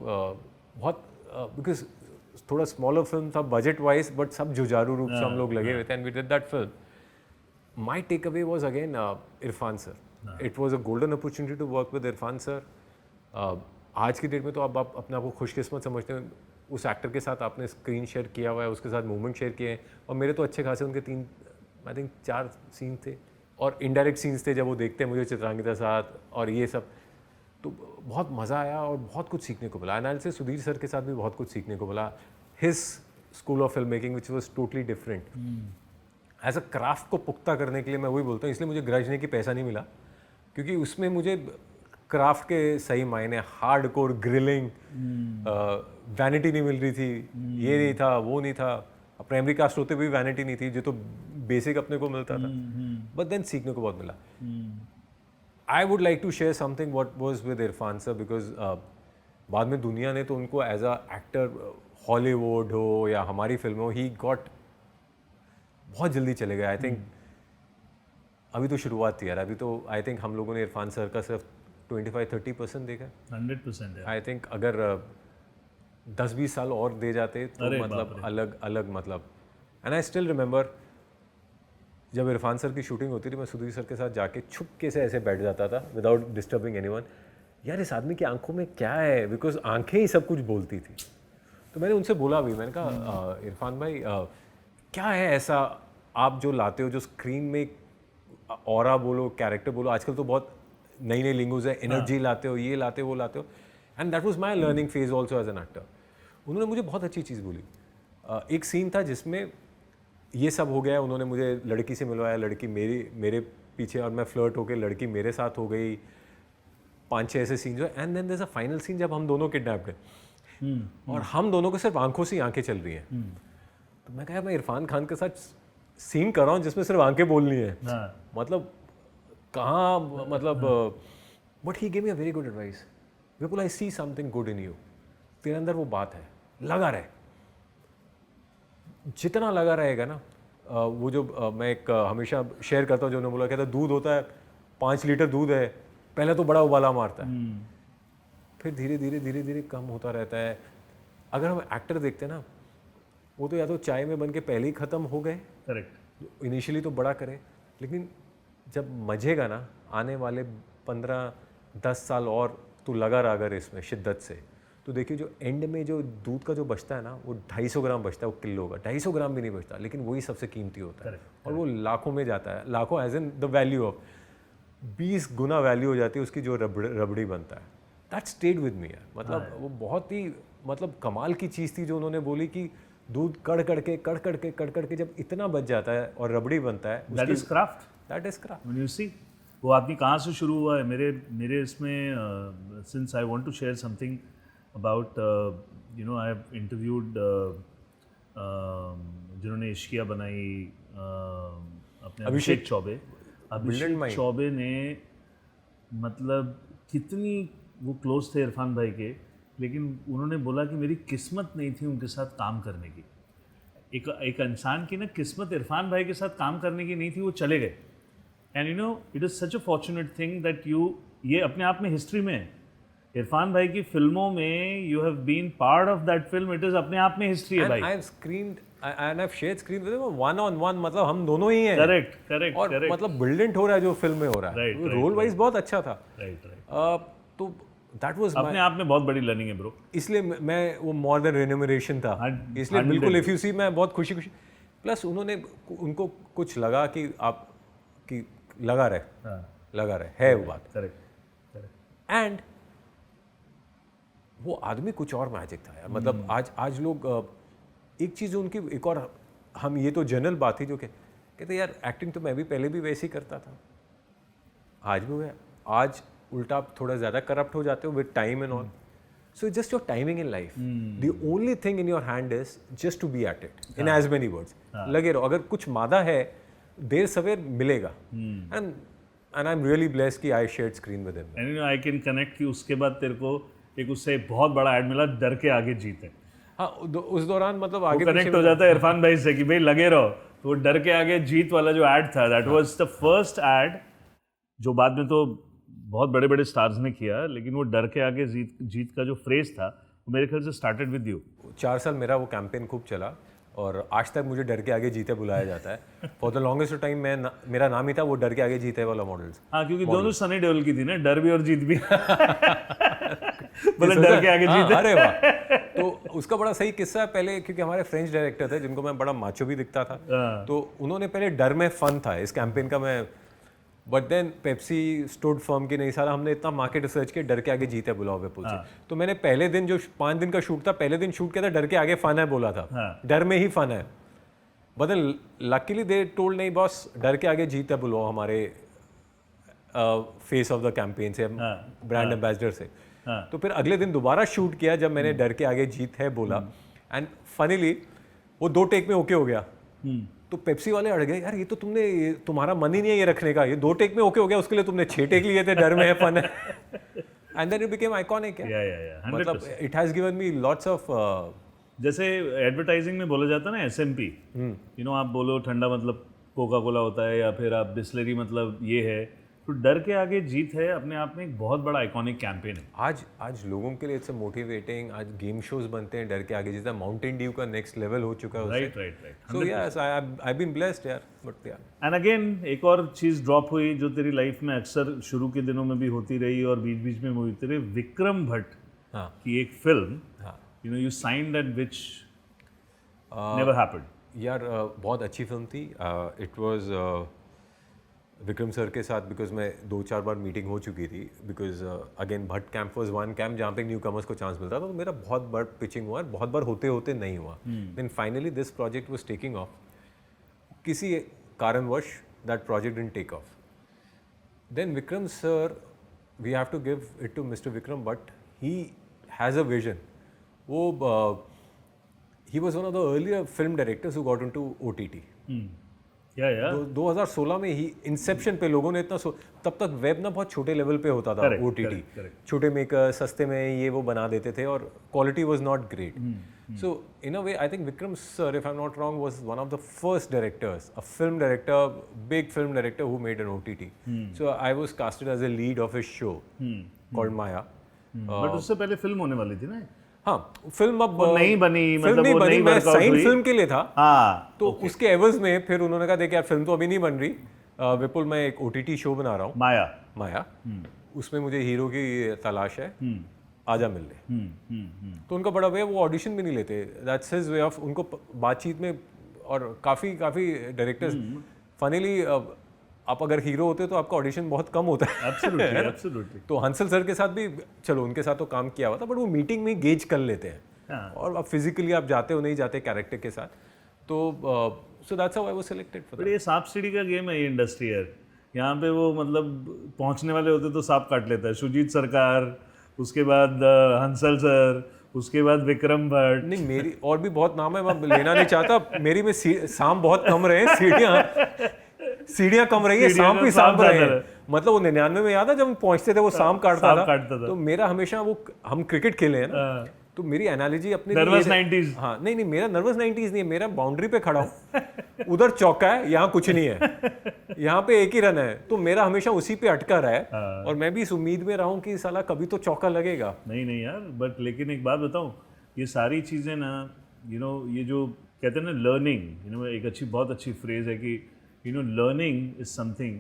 बहुत बिकॉज थोड़ा स्मॉलर फिल्म था बजट वाइज, बट सब जुझारू रूप से हम लोग लगे हुए थे. And we did that film. My takeaway was again Irrfan sir. It was a golden opportunity to work with Irrfan sir. आज की डेट में तो आप अपने आप को खुशकिस्मत समझते हैं, उस एक्टर के साथ आपने स्क्रीन शेयर किया हुआ है, उसके साथ मूवमेंट शेयर किए हैं. और मेरे तो अच्छे खासे उनके 3, आई थिंक 4 सीन थे, और इनडायरेक्ट सीन्स थे जब वो देखते हैं मुझे चित्रांगदा साथ, और ये सब. तो बहुत मज़ा आया और बहुत कुछ सीखने को मिला. एंड से सुधीर सर के साथ भी बहुत कुछ सीखने को मिला. His school of film making which was totally different. As a craft को पुख्ता करने के लिए मैं वही बोलता हूँ, इसलिए मुझे ग्रज नहीं कि पैसा नहीं मिला, क्योंकि उसमें मुझे क्राफ्ट के सही मायने हार्ड कोर ग्रिलिंग, वैनिटी नहीं मिल रही थी. ये नहीं था, वो नहीं था. प्राइमरी कास्ट होते हुए वैनिटी नहीं थी, जो तो बेसिक अपने को मिलता था. बट देन सीखने को बहुत मिला. I would like to share something what was with Irrfan sir, because बाद में दुनिया ने तो उनको एज अ एक्टर, हॉलीवुड हो या हमारी फिल्म हो, ही गॉट बहुत जल्दी चले गए. आई थिंक अभी तो शुरुआत थी यार. अभी तो आई थिंक हम लोगों ने इरफान सर का सिर्फ 25-30% देखा. 100% है. आई थिंक अगर 10-20 साल और दे जाते तो मतलब अलग अलग मतलब. एंड आई स्टिल रिमेंबर जब इरफान सर की शूटिंग होती थी, मैं सुधीर सर के साथ जाके छुपके से ऐसे बैठ जाता था विदाउट डिस्टर्बिंग एनीवन. यार इस आदमी की आंखों में क्या है, बिकॉज आंखें ही सब कुछ बोलती थी. तो मैंने उनसे बोला भी, मैंने कहा इरफान भाई क्या है ऐसा आप जो लाते हो, जो स्क्रीन में ऑरा बोलो, कैरेक्टर बोलो, आजकल तो बहुत नई नई लिंगुज है, एनर्जी लाते हो, ये लाते हो, वो लाते हो. And that was my learning phase also as an actor. उन्होंने मुझे बहुत अच्छी चीज़ बोली. एक सीन था जिसमें ये सब हो गया, उन्होंने मुझे लड़की से मिलवाया, लड़की मेरे पीछे और मैं फ्लर्ट होकर लड़की मेरे साथ हो गई. 5-6 ऐसे सीन जो है. And then there is a final scene जब हम दोनों किडनैप्ड हैं और हम दोनों को सिर्फ आंखों से आंखें चल रही हैं. तो मैं कहा मैं इरफान खान के साथ सीन कर रहा हूँ जिसमें सिर्फ आंखें बोलनी है. मतलब कहाँ मतलब. But he gave me a very good advice. Vipul I see something good in you. तेरे अंदर वो बात है, लगा रहे. जितना लगा रहेगा ना, वो जो मैं एक हमेशा शेयर करता हूँ, जो उन्होंने बोला, कहता दूध होता है 5 लीटर दूध है, पहले तो बड़ा उबाला मारता है, फिर धीरे धीरे धीरे धीरे कम होता रहता है. अगर हम एक्टर देखते हैं ना, वो तो या तो चाय में बन के पहले ही ख़त्म हो गए. करेक्ट. इनिशियली तो बड़ा करे, लेकिन जब मजेगा ना, आने वाले 15-10 साल और तो लगा रहा अगर इसमें शिद्दत से, तो देखिए जो एंड में जो दूध का जो बचता है ना, वो 250 ग्राम बचता है, वो किलो का 250 ग्राम भी नहीं बचता, लेकिन वही सबसे कीमती होता है. और वो लाखों में जाता है. लाखों as in the value of 20 गुना वैल्यू हो जाती है उसकी, जो रबड़ी बनता है. दैट स्टेड विद मी यार. मतलब वो बहुत ही मतलब कमाल की चीज़ थी जो उन्होंने बोली कि दूध कड़ कड़ के जब इतना बच जाता है और रबड़ी बनता है, that is craft. That is craft. When you see वो आदमी कहाँ से शुरू हुआ है. मेरे इसमें since I want to share something about you know, I have interviewed जिन्होंने इश्किया बनाई, अपने अभिषेक चौबे. अभिषेक चौबे ने मतलब कितनी वो क्लोज थे इरफान भाई के, लेकिन उन्होंने बोला कि मेरी किस्मत नहीं थी उनके साथ काम करने की. एक इंसान की ना किस्मत इरफान भाई के साथ काम करने की नहीं थी, वो चले गए. And you no it is such a fortunate thing that you, ये अपने आप में हिस्ट्री में है. इरफान भाई की फिल्मों में you have been part of that film. It is अपने आप में हिस्ट्री है भाई. I have screened and I have shared screen with him 1-on-1. मतलब हम दोनों ही हैं. करेक्ट. और मतलब बिल्डेंट हो रहा है जो फिल्म में हो रहा है. रोल वाइज बहुत अच्छा था. राइट. तो दैट वाज अपने आप में बहुत बड़ी लर्निंग है ब्रो. इसलिए मैं वो मोर देन रेन्यूमरेशन था. इसलिए बिल्कुल इफ यू सी मैं बहुत खुशी प्लस उन्होंने उनको कुछ लगा कि आप कि लगा रहे है वो बात. करेक्ट. एंड वो आदमी कुछ और मैजिक था यार. मतलब आज लोग एक चीज़ उनकी, एक और हम, ये तो जनरल बात थी जो कहते यार एक्टिंग तो मैं भी पहले भी वैसे ही करता था, आज भी है. आज उल्टा आप थोड़ा ज़्यादा करप्ट हो जाते हो with time and all. So just your timing in life. The only thing in your hand is just to be at it in as many words. लगे रहो. अगर कुछ मादा है, देर सवेर मिलेगा. And I am really blessed कि I shared screen with him. And you know I can connect कि उसके बाद तेरे को एक उससे बहुत बड़ा ऐड मिला, डर के आगे जीते. हाँ, उस दौरान मतलब आगे कनेक्ट हो जाता है इरफान भाई से कि भाई लगे रहो. तो वो डर के आगे जीत वाला जो ऐड था, that was the first aid जो बाद में तो बहुत बड़े बड़े स्टार्स ने किया, लेकिन वो डर के आगे जीत का जो फ्रेज था वो मेरे ख्याल से स्टार्टेड विद यू. 4 साल मेरा वो कैंपेन खूब चला और आज तक मुझे डर के आगे जीते बुलाया जाता है. फॉर द लॉन्गेस्ट टाइम मेरा नाम ही था वो डर के आगे जीते वाला मॉडल्स. हाँ, क्योंकि दोनों सनी देओल की थी ना, डर भी और जीत भी. बोले डर के आगे जीते. अरे वाह. तो उसका बड़ा सही किस्सा है. पहले क्योंकि हमारे फ्रेंच डायरेक्टर थे जिनको मैं बड़ा माचो भी दिखता था, तो उन्होंने पहले डर में फन था इस कैंपेन का. मैं but then Pepsi stood firm की नहीं, सारा हमने इतना मार्केट रिसर्च किया, डर के आगे जीते बुलाओ विपुल से। तो मैंने पहले दिन जो 5 दिन का शूट था, पहले दिन शूट किया था, डर के आगे फन है बोला था, डर में ही फन है। But then luckily they told नहीं बॉस, डर के आगे जीत है बुलाओ हमारे फेस ऑफ द कैंपेन से, ब्रांड एम्बेसडर से। तो फिर अगले दिन दोबारा शूट किया जब मैंने डर के आगे जीत है बोला, एंड फनीली वो 2 टेक में ओके हो गया। तो पेप्सी वाले अड़ गए, यार ये तो तुम्हारा मन ही नहीं है ये रखने का, ये 2 टेक में ओके हो गया, उसके लिए तुमने 6 टेक लिए थे, डर में है फन है। And then it became iconic. मतलब it has given me lots of, जैसे एडवर्टाइजिंग में बोला जाता है ना SMP, यू नो, आप बोलो ठंडा मतलब कोका कोला होता है, या फिर आप बिस्लरी मतलब ये है, तो डर के आगे जीत है अपने आप में एक बहुत बड़ा आइकॉनिक कैंपेन है। आज लोगों के लिए इट्स मोटिवेटिंग, आज गेम शोज बनते हैं डर के आगे, जैसे माउंटेन ड्यू का नेक्स्ट लेवल हो चुका है। Right. So yes, I been blessed यार, बट या एंड अगेन एक और चीज ड्रॉप हुई जो तेरी लाइफ में अक्सर शुरू के दिनों में भी होती रही और बीच बीच में होती रही, विक्रम भट्ट की एक film, you know, you signed and which never happened. यार बहुत अच्छी फिल्म थी। इट वाज विक्रम सर के साथ, बिकॉज मैं 2-4 बार मीटिंग हो चुकी थी, because again Bhatt camp was one camp जहाँ पे न्यू कमर्स को चांस मिलता था, तो मेरा बहुत बार पिचिंग हुआ, बहुत बार होते होते नहीं हुआ। Then finally this project was taking off, किसी कारणवश that project didn't take off. Then Vikram sir, we have to give it to mister Vikram Bhatt, he has a vision. वो he was one of the earlier film directors who got into OTT. 2016 में ही Inception पे लोगों ने इतना तब तक web ना बहुत छोटे लेवल पे होता था, OTT छोटे मेकर सस्ते में ये वो बना देते थे और quality was not great. So in a way I think Vikram sir, if I am not wrong, was one of the first directors, a film director, big film director who made an OTT. So I was casted as a lead of his show called Maya. बट उससे पहले film होने वाली थी ना? हाँ, film अब नहीं बनी, फिल्म मतलब नहीं वो बनी, नहीं मैं वर्कआउट साइन हुई। फिल्म के लिए था। हाँ, तो उसके एवज में फिर उन्होंने कहा देख यार फिल्म तो अभी नहीं बन रही, विपुल मैं एक OTT शो बना रहा हूँ, माया, उसमें मुझे हीरो की तलाश है, आजा मिल ले। तो उनका बड़ा वे, वो ऑडिशन भी नहीं लेते, दैट्स हिज वे ऑफ, उनको बातचीत में, और काफ़ी डायरेक्टर्स फनीली, आप अगर हीरो होते तो आपका ऑडिशन बहुत कम होता है। एब्सोल्युटली। तो हंसल सर के साथ भी, चलो उनके साथ तो काम किया हुआ था, बट वो मीटिंग में गेज कर लेते हैं। और अब फिजिकली आप जाते हो नहीं जाते कैरेक्टर के साथ, तो सो that's how I was selected for but ये सांप सीढ़ी का गेम है ये इंडस्ट्री यार। यहाँ पे वो मतलब पहुँचने वाले होते तो सांप काट लेता है। सुजीत सरकार, उसके बाद हंसल सर, उसके बाद विक्रम भट्ट। नहीं, मेरी और भी बहुत नाम है, मैं लेना नहीं चाहता, मेरी में सांप बहुत कम रहे, सीढ़ियां कम रही है, सांप ही सांप रहे हैं। मतलब वो 99 में याद है जब हम पहुंचते थे वो सांप काटता था। तो मेरा हमेशा वो, हम क्रिकेट खेले हैं ना, तो मेरी एनालॉजी अपने नर्वस 90s। हाँ, नहीं मेरा नर्वस 90s नहीं है, मेरा बाउंड्री पे खड़ा हूँ, उधर चौका है, यहाँ कुछ नहीं है, यहाँ पे एक ही रन है, तो मेरा हमेशा उसी पे अटका रहा है। और मैं भी इस उम्मीद में रहा हूँ कि साला कभी तो चौका लगेगा। नहीं यार, बट लेकिन एक बात बताऊँ, ये सारी चीज़ें ना, यू नो, ये जो कहते हैं ना लर्निंग, यू नो, एक बहुत अच्छी फ्रेज है कि you know learning is something,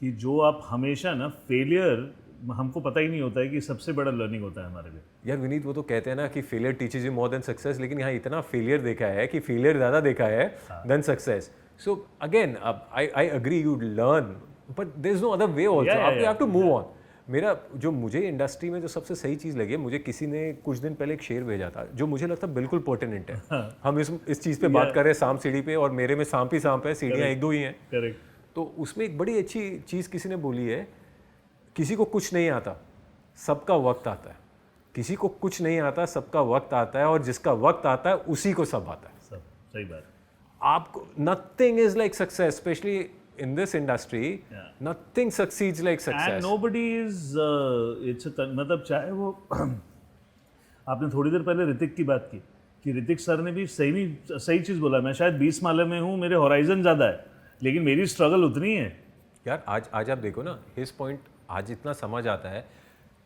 कि जो आप हमेशा ना, फेलियर हमको पता ही नहीं होता है कि सबसे बड़ा लर्निंग होता है हमारे लिए। यार विनीत, वो तो कहते हैं ना कि failure teaches you more than success, लेकिन यहाँ इतना फेलियर देखा है कि फेलियर ज़्यादा देखा है than success. So again I agree, you learn, but there is no other way also, you have to move on. मेरा जो, मुझे इंडस्ट्री में जो सबसे सही चीज़ लगी है, मुझे किसी ने कुछ दिन पहले एक शेर भेजा था जो मुझे लगता है बिल्कुल पर्टिनेंट है। हम इस चीज़ पे बात कर रहे हैं, सांप सीढ़ी पे, और मेरे में सांप ही सांप है, सीढ़ियाँ एक दो ही हैं। करेक्ट। तो उसमें एक बड़ी अच्छी चीज़ किसी ने बोली है, किसी को कुछ नहीं आता, सबका वक्त आता है। किसी को कुछ नहीं आता, सबका वक्त आता है, और जिसका वक्त आता है उसी को सब आता है। सब सही बात। आपको nothing is like success, specially in this industry, nothing succeeds like success. And nobody is मतलब चाहे वो आपने थोड़ी देर पहले ऋतिक की बात की कि ऋतिक सर ने भी सही चीज़ बोला। मैं शायद 20 माले में हूँ, मेरे होराइजन ज़्यादा है, लेकिन मेरी स्ट्रगल उतनी है। यार आज आप देखो ना, हिज पॉइंट आज इतना समझ आता है,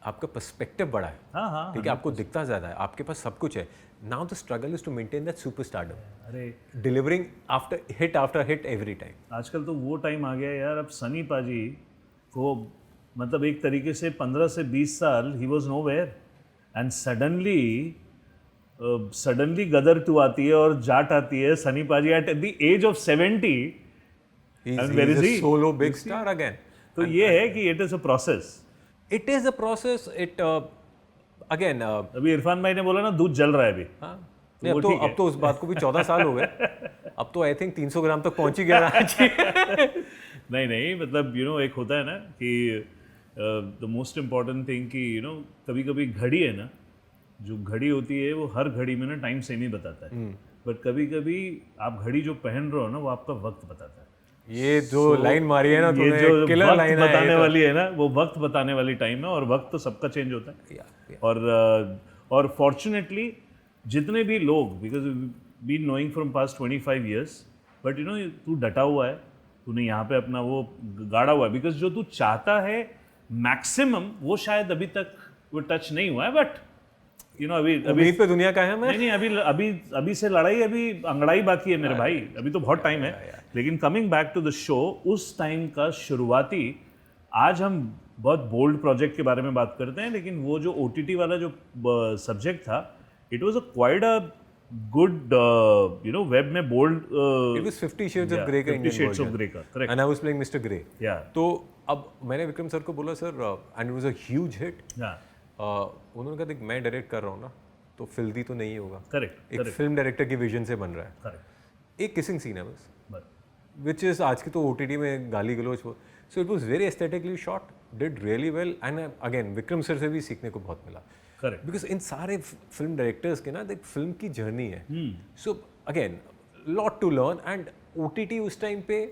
आपका पर्सपेक्टिव बड़ा है। हाँ, ठीक है, आपको दिखता ज़्यादा है, आपके पास सब कुछ है। Now the struggle is to maintain that superstardom, अरे delivering after hit every time. आजकल तो वो टाइम आ गया यार। अब सनी पाजी को मतलब एक तरीके से 15 से 20 साल he was nowhere, and suddenly Gadar 2 आती है और जाट आती है। Sunny paaji at the age of 70 he's a solo big star again. तो ये है कि it is a process. It is a process. It again. अभी इरफान भाई ने बोला ना दूध जल रहा है अभी. हाँ. नहीं, अब तो उस बात को भी 14 साल हो गए. अब तो आई थिंक 300 ग्राम तक पहुंच ही गया रांची. नहीं मतलब एक होता है ना कि द मोस्ट इम्पॉर्टेंट थिंग कि कभी कभी घड़ी है ना, जो घड़ी होती है वो हर घड़ी में ना टाइम सेम ही बताता है, बट कभी कभी आप घड़ी जो पहन रहे हो ना वो आपका वक्त बताता है. ये जो लाइन मारी है ना ये तूने, जो किलर वक्त लाइन बताने वाली है ना, वो वक्त बताने वाली टाइम है, और वक्त तो सबका चेंज होता है. और फॉर्चुनेटली जितने भी लोग, because been knowing from past 25 years, but तू डटा हुआ है, तूने यहाँ पे अपना वो गाड़ा हुआ है, बिकॉज जो तू चाहता है मैक्सिमम वो शायद अभी तक वो टच नहीं हुआ है, बट अभी उम्मीद पे दुनिया का है. मैं नहीं अभी से लड़ाई, अभी अंगड़ाई बाकी है मेरे भाई, अभी तो बहुत टाइम है. लेकिन coming back to the show, उस टाइम का शुरुआती, आज हम बहुत बोल्ड प्रोजेक्ट के बारे में बात करते हैं, लेकिन वो जो OTT वाला जो सब्जेक्ट था, it was quite a good web में bold. It was 50 Shades of Grey का Indian Shades of version. Grey का, correct. And I was playing Mr. Grey. Yeah. तो अब मैंने विक्रम सर को बोला sir, and it was a huge hit. Yeah. उन्होंने कहा देख मैं डायरेक्ट कर रहा हूँ ना, तो फिल्दी तो नहीं होगा. Correct. एक फिल्म डायरेक्टर की विजन से बन रहा है. Correct. एक किसिंग सीन है बस, But which is आज की तो OTT में गाली गलौज. So it was very aesthetically shot, did really well, and again Vikram sir से भी सीखने को बहुत मिला. correct. बिकॉज इन सारे फिल्म डायरेक्टर्स के ना एक फिल्म की जर्नी है. So again lot to learn. And OTT उस टाइम पे,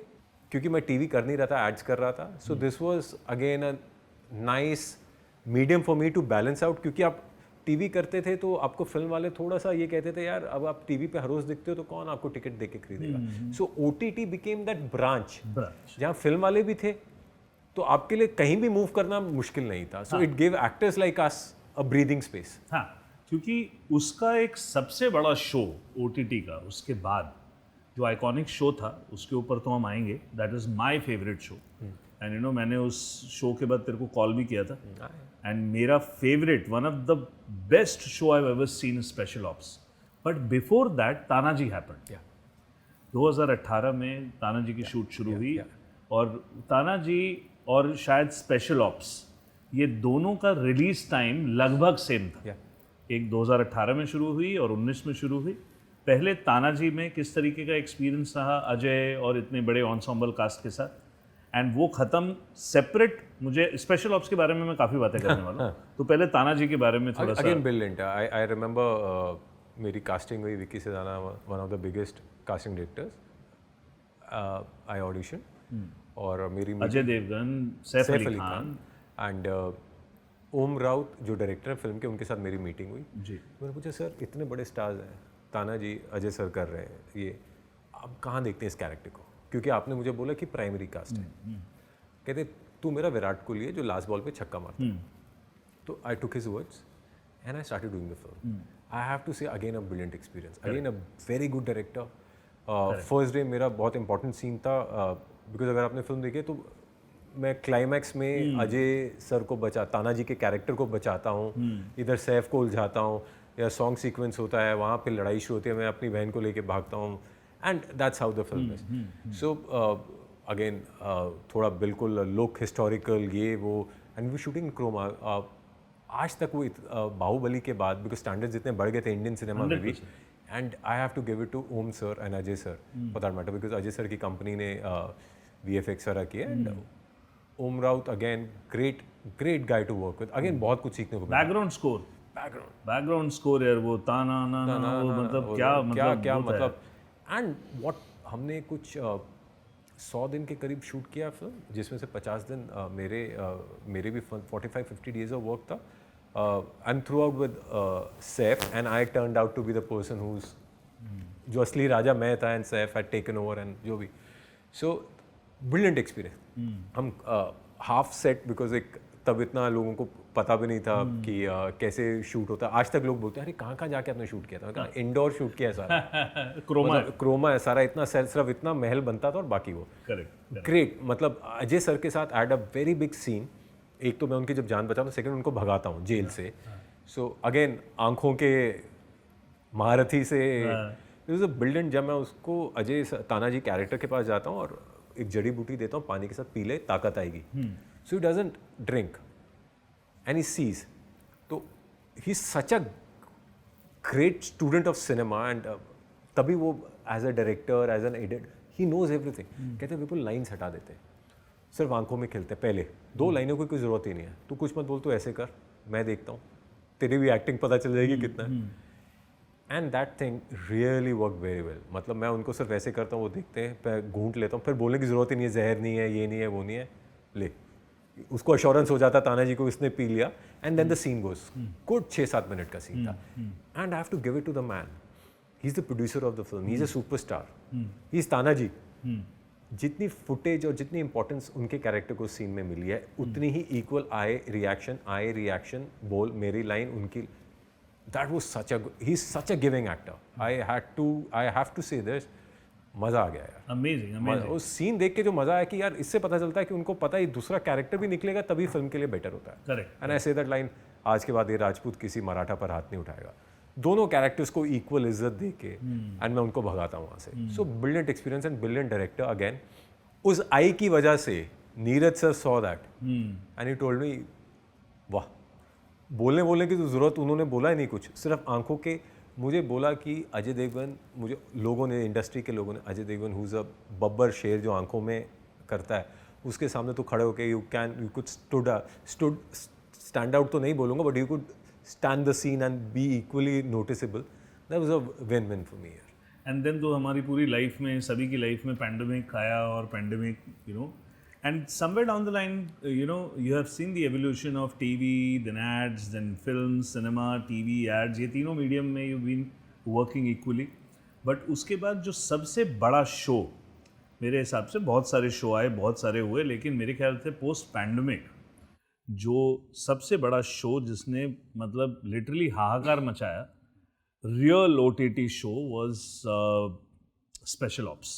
क्योंकि मैं टीवी कर नहीं रहा था, एड्स कर रहा था, so this was again a nice medium for me to balance out. क्योंकि आप टीवी करते थे तो आपको फिल्म वाले थोड़ा सा ये कहते थे यार अब आप टीवी पे हर रोज दिखते हो तो कौन आपको टिकट दे के खरीदेगा. सो OTT बिकेम दैट ब्रांच जहाँ फिल्म वाले भी थे, तो आपके लिए कहीं भी मूव करना मुश्किल नहीं था. So it give actors like us a breathing space. हाँ, क्योंकि उसका एक सबसे बड़ा शो OTT का, उसके बाद जो आइकॉनिक शो था उसके ऊपर तो हम आएंगे, that is my favourite show. And मैंने उस शो के बाद तेरे को कॉल भी किया था, एंड मेरा favourite, one of the best show I have ever seen special ops. But before that Tanaji happened. 2018 में तानाजी की शूट शुरू हुई, और तानाजी और शायद स्पेशल ऑप्स, ये दोनों का रिलीज टाइम लगभग सेम था. एक 2018 में शुरू हुई और 19 में शुरू हुई. पहले तानाजी में किस तरीके का एक्सपीरियंस रहा अजय और इतने बड़े एंसेम्बल कास्ट के साथ, एंड वो ख़त्म सेपरेट. मुझे स्पेशल ऑप्स के बारे में मैं काफ़ी बातें करने वाला हूँ, तो पहले तानाजी के बारे में थोड़ा सा. Again brilliant. आई रिमेंबर मेरी कास्टिंग हुई, Vicky Sidana, one of the biggest casting directors. I audition, और मेरी अजय देवगन, सैफ अली खान एंड ओम राउत जो डायरेक्टर है फिल्म के, उनके साथ मेरी मीटिंग हुई जी. मैंने पूछा सर इतने बड़े स्टार्स हैं, तानाजी अजय सर कर रहे हैं, ये आप कहाँ देखते हैं इस कैरेक्टर को, क्योंकि आपने मुझे बोला कि प्राइमरी कास्ट है. कहते तू मेरा विराट कोहली है जो लास्ट बॉल पे छक्का मारता है. तो I took his words and I started doing the film. I have to say again a brilliant experience, again a very good director. First day मेरा बहुत इंपॉर्टेंट सीन था, बिकॉज अगर आपने फिल्म देखी तो मैं क्लाइमैक्स में अजय सर को तानाजी के कैरेक्टर को बचाता हूँ, इधर सैफ को उलझाता हूँ, या सॉन्ग सीक्वेंस होता है, वहाँ पे लड़ाई शुरू होती है, मैं अपनी बहन को लेके भागता हूँ, and that's how the film is. So again थोड़ा बिल्कुल लुक हिस्टोरिकल ये वो, एंड वी शूटिंग क्रोमा. आज तक वो बाहुबली के बाद, बिकॉज स्टैंडर्ड्स इतने बढ़ गए थे इंडियन सिनेमा में भी, and I have to give it to Om sir and Ajay sir for that matter, because Ajay sir की कंपनी ने VFX सारा किया, and Om Raut again great guy to work with. अगेन बहुत कुछ सीखने को मिला. बैकग्राउंड स्कोर यार, वो ताना ना वो मतलब क्या मतलब. एंड व्हाट हमने कुछ 100 दिन के करीब शूट किया फिल्म, जिसमें से 50 दिन मेरे भी 45-50 डेज ऑफ वर्क था. And throughout with Saif, and I turned out to be the person whose, जो असली राजा मैं था, and Saif had taken over and जो भी. So brilliant experience. हम हाफ सेट, बिकॉज एक तब इतना लोगों को पता भी नहीं था कि कैसे शूट होता है. आज तक लोग बोलते हैं अरे कहाँ जाके आपने शूट किया था. कहाँ इंडोर शूट किया है सारा. क्रोमा है सारा, इतना सिर्फ इतना महल बनता था और बाकी वो. ग्रेट. मतलब अजय सर के साथ had a very big scene. एक तो मैं उनकी जब जान बचाता हूँ, सेकंड उनको भगाता हूँ जेल से. सो अगेन आंखों के महारथी से बिल्डेंट. जब मैं उसको अजय तानाजी कैरेक्टर के पास जाता हूँ और एक जड़ी बूटी देता हूँ, पानी के साथ पी ले, ताकत आएगी. So he doesn't drink and he sees. तो he is such a great student of cinema and तभी वो as a director, as an editor, he knows everything. कहते बिल्कुल लाइन्स हटा देते हैं, सिर्फ आंखों में खिलते. पहले 2 लाइनों की कोई ज़रूरत ही नहीं है, तू कुछ मत बोल, तू ऐसे कर, मैं देखता हूँ, तेरी भी एक्टिंग पता चल जाएगी कितना है. And that thing really work very well. मतलब मैं उनको सिर्फ ऐसे करता हूँ, वो देखते हैं, मैं घूंट लेता हूँ, फिर बोलने की ज़रूरत ही नहीं है, जहर नहीं है, ये नहीं है, वो नहीं है, ले. उसको अश्योरेंस हो जाता ताना जी को, इसने पी लिया. And then the scene goes good. 6-7 minute का सीन था. And I have to give it to the man. He is the producer of the film, he is a superstar, he is Tanhaji. जितनी footage और जितनी importance उनके character को scene में मिली है, उतनी ही इक्वल आए रिएक्शन, बोल, मेरी लाइन, उनकी. That was such a, he is such a giving actor. I have to say this. मजा आ गया यार. अमेजिंग. उस सीन देख के जो मजा आया कि यार इससे पता चलता है कि उनको पता है दूसरा कैरेक्टर भी निकलेगा तभी फिल्म के लिए बेटर होता है. Correct. And I say that line, आज के बाद ये राजपूत किसी मराठा पर हाथ नहीं उठाएगा. दोनों कैरेक्टर्स को इक्वल इज्जत दे के एंड मैं उनको भगाता हूँ वहाँ से. सो brilliant experience and brilliant director again. उस आई की वजह से Neeraj sir saw that and he told me, वाह, बोलने की तो ज़रूरत, उन्होंने बोला ही नहीं कुछ, सिर्फ आंखों के मुझे बोला कि अजय देवगन, मुझे लोगों ने, इंडस्ट्री के लोगों ने, अजय देवगन हुज़ अ बब्बर शेर जो आंखों में करता है, उसके सामने तो खड़े होके यू कुड स्टैंड आउट तो नहीं बोलूँगा, but you could stand the scene and be equally noticeable. That was a win-win for me here. And then तो हमारी पूरी लाइफ में, सभी की लाइफ में पैंडमिक आया, और pandemic and somewhere down the line you have seen the evolution of TV, then ads, then film, cinema, TV, ads, ये तीनों मीडियम में you been working equally. But उसके बाद जो सबसे बड़ा शो, मेरे हिसाब से बहुत सारे शो आए, बहुत सारे हुए, लेकिन मेरे ख्याल से पोस्ट पैंडमिक जो सबसे बड़ा शो जिसने मतलब लिटरली हाहाकार मचाया, real OTT show was special ops.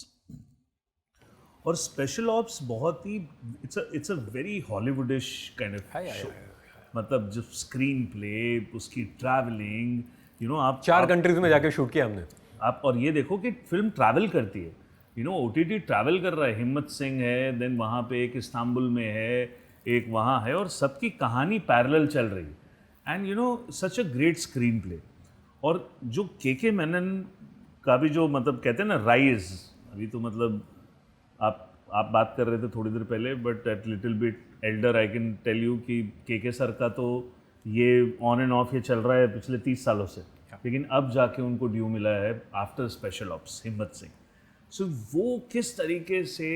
और स्पेशल ऑप्स बहुत ही it's a very Hollywoodish kind of show. मतलब जो स्क्रीन प्ले, उसकी ट्रैवलिंग, आप 4 कंट्रीज में जाके शूट किया हमने. आप और ये देखो कि फिल्म ट्रैवल करती है, OTT ट्रैवल कर रहा है. हिम्मत सिंह है, देन वहाँ पे एक इस्तांबुल में है, एक वहाँ है, और सबकी कहानी पैरेलल चल रही. And such a great screen play. और जो के मेनन का भी जो मतलब कहते हैं ना राइज, अभी तो मतलब आप बात कर रहे थे थोड़ी देर पहले, but at little bit elder I can tell you कि के सर का तो ये ऑन एंड ऑफ ये चल रहा है पिछले 30 सालों से, लेकिन अब जाके उनको ड्यू मिला है आफ्टर स्पेशल ऑप्स, हिम्मत सिंह. सो वो किस तरीके से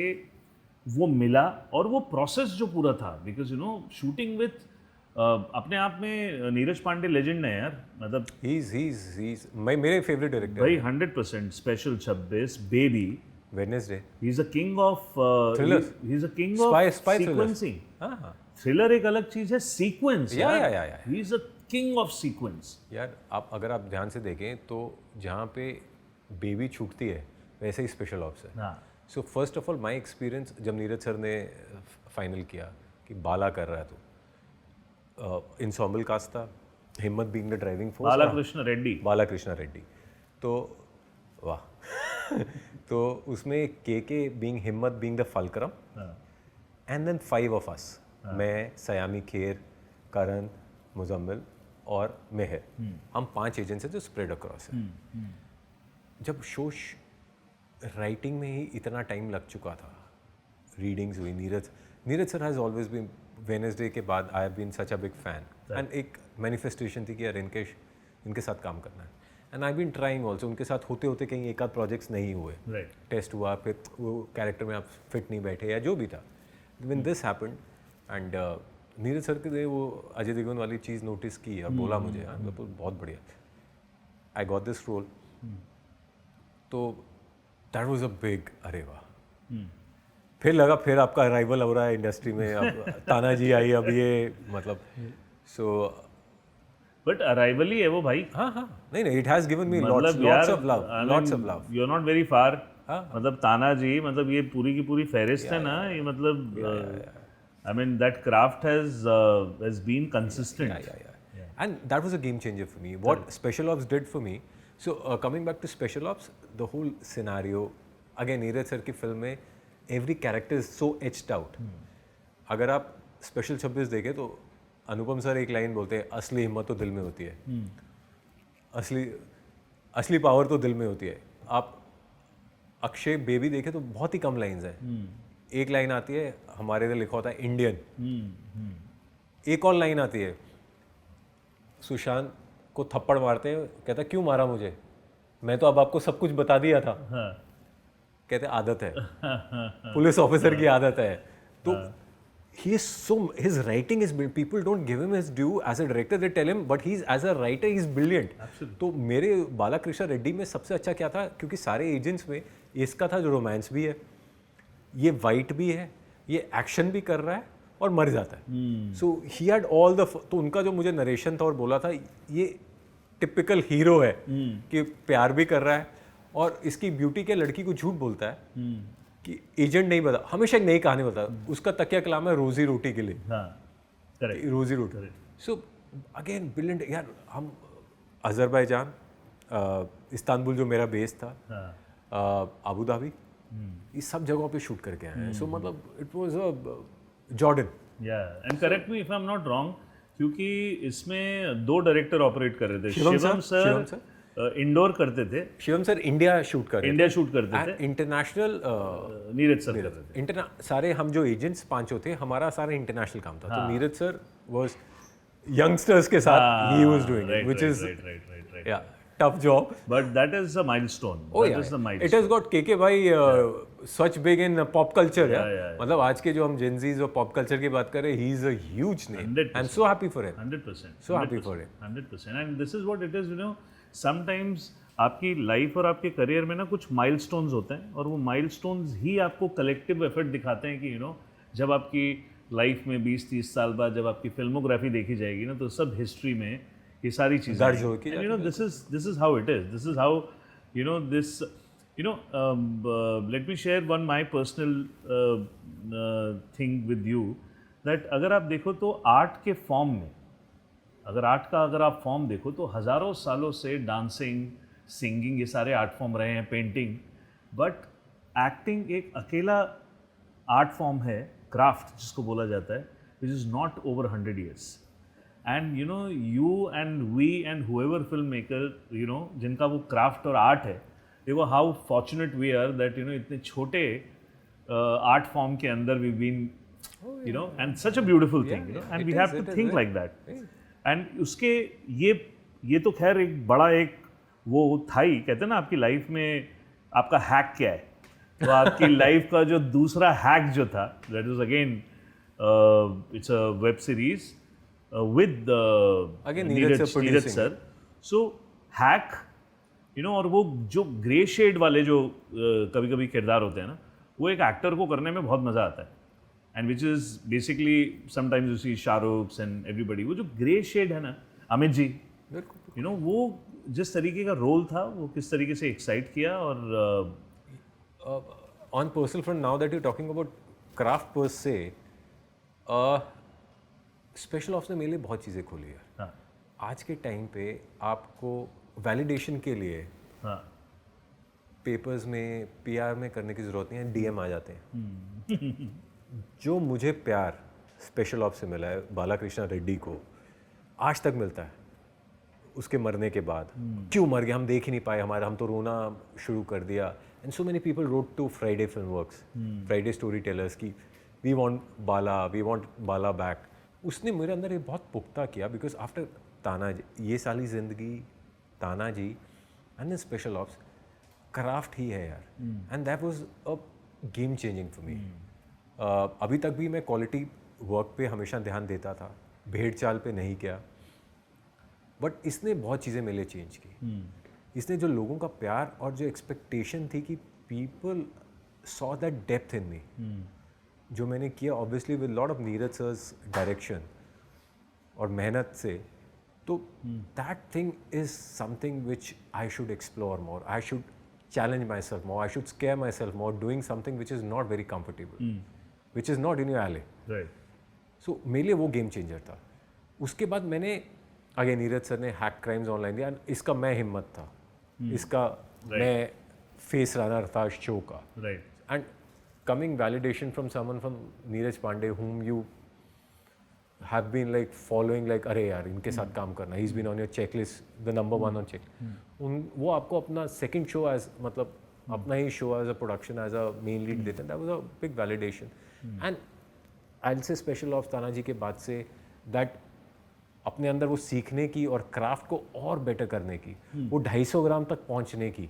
वो मिला, और वो प्रोसेस जो पूरा था, बिकॉज शूटिंग विथ अपने आप में नीरज पांडे लेजेंड है यार. मतलब he's मेरे फेवरेट डायरेक्टर भाई 100%. Special 26, baby, Wednesday, he is a king of Thrillers. He is a king of Spy thrillers. Sequencing. हाँ थ्रिलर एक अलग चीज है, सीक्वेंस. या ही is a king of sequence. यार. अगर आप ध्यान से देखें तो जहाँ पे बेबी छूटती है वैसे ही स्पेशल ऑप्स है. हाँ. So first of all my experience, जब नीरज सर ने फाइनल किया कि बाला कर रहा है, तो इंसॉम्बल कास्ट था, Himmat being the driving force, Balakrishna Reddy. तो वाह. तो उसमें के being Himmat being the fulcrum, and then 5 of us, मैं, सयामी खेर, करण, मुजम्मिल और मेहर, हम 5 एजेंट्स हैं जो स्प्रेड अक्रॉस है. जब शो राइटिंग में ही इतना टाइम लग चुका था, रीडिंग्स हुई, Neeraj sir has always been, Wednesday के बाद I have been such a big fan, and एक मैनिफेस्टेशन थी कि यार इनके साथ काम करना है. And I been trying also. उनके साथ होते होते कहीं एक आध प्रोजेक्ट्स नहीं हुए, टेस्ट हुआ, फिर वो कैरेक्टर में आप फिट नहीं बैठे या जो भी था. When this happened and Neeraj sir के वो अजय देवगन वाली चीज़ नोटिस की और बोला मुझे, बहुत बढ़िया, आई गॉट दिस रोल. तो दैट वाज अ बिग, अरे वाह. फिर लगा फिर आपका अराइवल हो रहा है इंडस्ट्री में, अब ताना जी आई, अब ये मतलब सो. बट अराइवल ही है वो भाई. हाँ, नहीं, इट हैज गिवन मी मतलब lots of love. You are not very far. मतलब ताना जी, मतलब ये पूरी की पूरी फेरिस्त है ना ये, मतलब I mean that craft has been consistent. Yeah. And that was a game changer for me. What Special Ops did for me. So coming back to Special Ops, the whole scenario, again Neeraj sir की film में every character is so etched out. अगर आप special 26 देखें तो अनुपम sir एक line बोलते हैं, असली हिम्मत तो दिल में होती है, असली पावर तो दिल में होती है. आप अक्षय बेबी देखे तो बहुत ही कम लाइंस हैं. एक लाइन आती है, हमारे इधर लिखा होता है इंडियन. एक और लाइन आती है, सुशांत को थप्पड़ मारते हैं, कहता क्यों मारा मुझे, मैं तो अब आपको सब कुछ बता दिया था. कहते आदत है, पुलिस ऑफिसर की आदत है. तो he is so, his writing is, people don't give him his due as a director, they tell him, but he's as a writer he's brilliant. तो मेरे बालाकृष्ण रेड्डी में सबसे अच्छा क्या था, क्योंकि सारे एजेंट्स में इसका था जो रोमांस भी है, ये वाइट भी है, ये एक्शन भी कर रहा है और मर जाता है. सो ही हैड ऑल द, तो उनका जो मुझे नरेशन था और बोला था, ये टिपिकल हीरो है कि प्यार भी कर रहा है और इसकी ब्यूटी के लड़की को झूठ बोलता है कि एजेंट नहीं बता, हमेशा एक नई कहानी बता. उसका तकिया कलाम है रोजी रोटी के लिए. रोजी रोटी. सो अगेन ब्रिलियंट यार. हम अजरबैजान, इस्तांबुल जो मेरा बेस था, अबू धाबी, ये सब जगहों पे शूट करके आए हैं. सो मतलब it was a Jordan. And correct me if I am not wrong, क्योंकि इसमें 2 डायरेक्टर ऑपरेट कर रहे थे. शिवम सर इंडोर करते थे, शिवम सर इंडिया शूट कर करते थे. इंटरनेशनल नीरज सर करते थे. सारे हम जो एजेंट्स 5 थे, हमारा सारा इंटरनेशनल काम था. तो नीरज सर वाज यंगस्टर्स के साथ ही was doing it, which is या tough job, but that is a milestone. Is the milestone. It has got KK भाई such big in pop culture. मतलब आज के जो हम Gen Zs और pop culture की बात करें, he is a huge name. 100%. I'm so happy for him. 100%. So happy for him. 100%. And this is what it is, you know. Sometimes आपकी लाइफ और आपके करियर में ना कुछ माइलस्टोन्स होते हैं, और वो माइलस्टोन्स ही आपको कलेक्टिव एफर्ट दिखाते हैं कि जब आपकी लाइफ में 20-30 साल बाद जब आपकी फिल्मोग्राफी देखी जाएगी ना, तो सब हिस्ट्री में ये सारी चीज़ें दर्ज हो कि this is how it is. This is how let me share one my personal thing with you, that अगर आप देखो तो आर्ट के फॉर्म में, अगर आप फॉर्म देखो तो हज़ारों सालों से डांसिंग, सिंगिंग, ये सारे आर्ट फॉर्म रहे हैं, पेंटिंग, बट एक्टिंग एक अकेला आर्ट फॉर्म है, क्राफ्ट जिसको बोला जाता है, which is not over 100 years. And you and we and whoever filmmaker, जिनका वो क्राफ्ट और आर्ट है, देखो how fortunate we are that इतने छोटे आर्ट फॉर्म के अंदर we been and such a beautiful thing, and we have to think like that. And उसके ये तो खैर एक बड़ा एक वो था ही, कहते हैं ना आपकी लाइफ में आपका हैक क्या है. तो आपकी लाइफ का जो दूसरा हैक जो था, that is again it's a web series with Neeraj sir. So hack, और वो जो ग्रे शेड वाले जो कभी कभी किरदार होते हैं ना, वो एक एक्टर को करने में बहुत मज़ा आता है. And which is basically sometimes you see Shahrukh and everybody, वो जो ग्रे शेड है ना, अमित जी, वो जिस तरीके का रोल था, वो किस तरीके से एक्साइट किया. और on personal front, now that you talking about craft पर से, स्पेशल ऑप्स ने मेरे लिए बहुत चीज़ें खोली है. हाँ. आज के टाइम पे आपको वैलिडेशन के लिए पेपर्स में, पीआर में करने की ज़रूरत नहीं है, डीएम आ जाते हैं. जो मुझे प्यार स्पेशल ऑप्स से मिला है बालाकृष्ण रेड्डी को, आज तक मिलता है. उसके मरने के बाद क्यों मर गया, हम देख ही नहीं पाए, हम तो रोना शुरू कर दिया. And so many people wrote to Friday film works, Friday storytellers की, वी वॉन्ट बाला बैक. उसने मेरे अंदर ये बहुत पुख्ता किया, बिकॉज आफ्टर तानाजी, ये साली जिंदगी, Tanhaji and special ops, craft ही है यार. And that was a game changing for me. अभी तक भी मैं क्वालिटी वर्क पे हमेशा ध्यान देता था, भेड़ चाल पे नहीं किया, बट इसने बहुत चीज़ें मेरे लिए चेंज की. इसने जो लोगों का प्यार और जो एक्सपेक्टेशन थी कि people saw that depth in me, जो मैंने किया obviously with lot of Neeraj sir's direction और मेहनत से, तो that thing is something which I should explore more. I should challenge myself more. I should scare myself more doing something which is not very comfortable, which is not in your alley. Right. So मेरे लिए वो game changer था. उसके बाद मैंने आगे Neeraj sir ने hack crimes online दिया, इसका मैं हिम्मत था, इसका मैं फेस रनर था शो का. Right. And coming validation from someone from Neeraj Pandey whom you have been like following like अरे यार इनके साथ काम करना, he's been on your checklist, the number one on check, वो आपको अपना second show as मतलब अपना ही show as a production as a main lead देते हैं, that was a big validation. And I'll say special of Tanaji के बाद से that अपने अंदर वो सीखने की और क्राफ्ट को और बेटर करने की, वो 250 ग्राम तक पहुंचने की,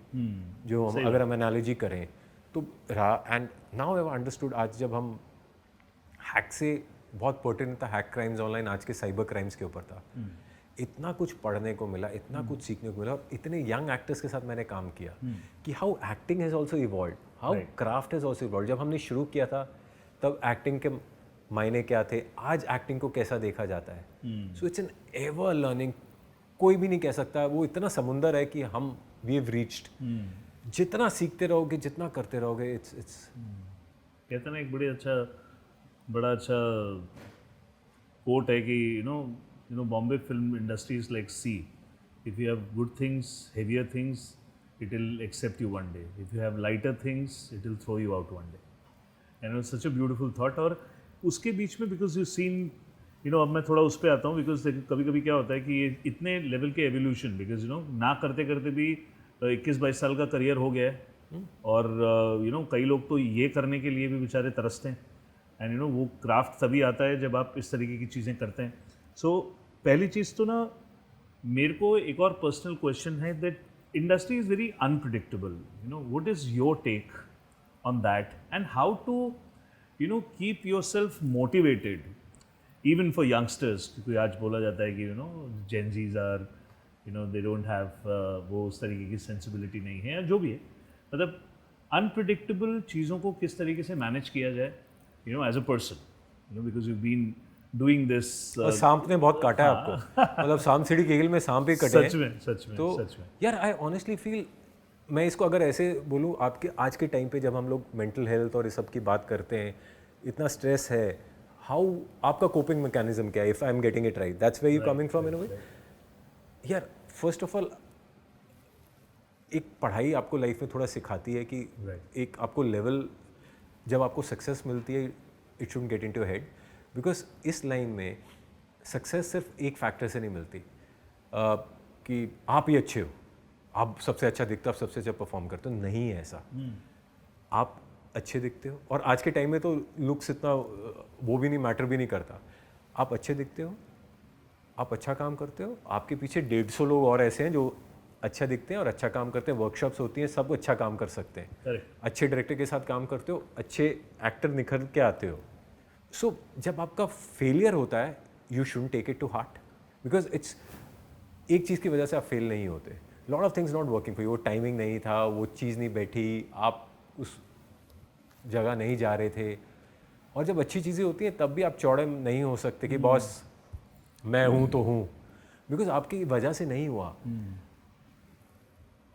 जो हम अगर हम एनालॉजी करें तो रहा. एंड नाउ आई अंडरस्टूड, आज जब हम हैक से बहुत पर्टिनेंट था, हैक क्राइम्स ऑनलाइन आज के साइबर क्राइम्स के ऊपर था, इतना कुछ पढ़ने को मिला, इतना कुछ सीखने को मिला, और इतने यंग एक्टर्स के साथ मैंने काम किया कि how acting has also evolve, how craft has also evolve. जब हमने शुरू किया था तब एक्टिंग के मायने क्या थे, आज एक्टिंग को कैसा देखा जाता है. So it's an ever learning. कोई भी नहीं कह सकता, वो इतना समुंदर है कि हम वी हैव रीच्ड. जितना सीखते रहोगे, जितना करते रहोगे, इट्स कहते हैं ना, एक बड़ा अच्छा कोट है कि you know Bombay film industry is like sea. If you have good things, heavier things, it will accept you one day. If you have lighter things, it will throw you out one day. And it's such a beautiful thought. और उसके बीच में because you seen अब मैं थोड़ा उस पर आता हूँ, बिकॉज कभी कभी क्या होता है कि ये इतने लेवल के एवोल्यूशन, बिकॉज ना करते करते भी 21-22 साल का करियर हो गया है, और कई लोग तो ये करने के लिए भी बेचारे तरसते हैं. एंड वो क्राफ्ट तभी आता है जब आप इस तरीके की चीज़ें करते हैं. सो पहली चीज़ तो ना, मेरे को एक और पर्सनल क्वेश्चन है that industry is very unpredictable. What is your take on that, and how to keep yourself motivated even for youngsters, क्योंकि आज बोला जाता है कि Gen Zs are they don't have वो उस तरीके की sensibility नहीं है, या जो भी है. मतलब unpredictable चीज़ों को किस तरीके से मैनेज किया जाए as a person, because you've been doing this. और सांप ने बहुत काटा है आपको. मतलब सांप सीढ़ी केगल में सांप ही कटे हैं. सच में तो यार आई ऑनेस्टली फील, मैं इसको अगर ऐसे बोलूँ, आपके आज के टाइम पे जब हम लोग मेंटल हेल्थ और इस सब की बात करते हैं, इतना स्ट्रेस है, हाउ आपका कोपिंग मैकेनिज्म क्या है, if I am getting it right, that's where you coming from in a way. यार फर्स्ट ऑफ ऑल, एक पढ़ाई आपको लाइफ में थोड़ा सिखाती है कि एक आपको लेवल, जब आपको सक्सेस मिलती है, it should get into your head, because इस लाइन में सक्सेस सिर्फ एक फैक्टर से नहीं मिलती कि आप ही अच्छे हो, आप सबसे अच्छा दिखते हो, आप सबसे अच्छा परफॉर्म करते हो. नहीं है ऐसा. आप अच्छे दिखते हो, और आज के टाइम में तो लुक्स इतना वो भी नहीं, मैटर भी नहीं करता. आप अच्छे दिखते हो, आप अच्छा काम करते हो, आपके पीछे 150 लोग और ऐसे हैं जो अच्छा दिखते हैं और अच्छा काम करते हैं. वर्कशॉप्स होती हैं, सब अच्छा काम कर सकते हैं. अच्छे डायरेक्टर के साथ काम करते हो, अच्छे एक्टर निखर के आते हो. सो जब आपका फेलियर होता है, you shouldn't take it to heart, because it's एक चीज़ की वजह से आप फेल नहीं होते. Lot of things not working for you. वो टाइमिंग नहीं था, वो चीज़ नहीं बैठी, आप उस जगह नहीं जा रहे थे. और जब अच्छी चीज़ें होती हैं तब भी आप चौड़े नहीं हो सकते कि बॉस मैं हूँ तो हूँ, बिकॉज आपकी वजह से नहीं हुआ.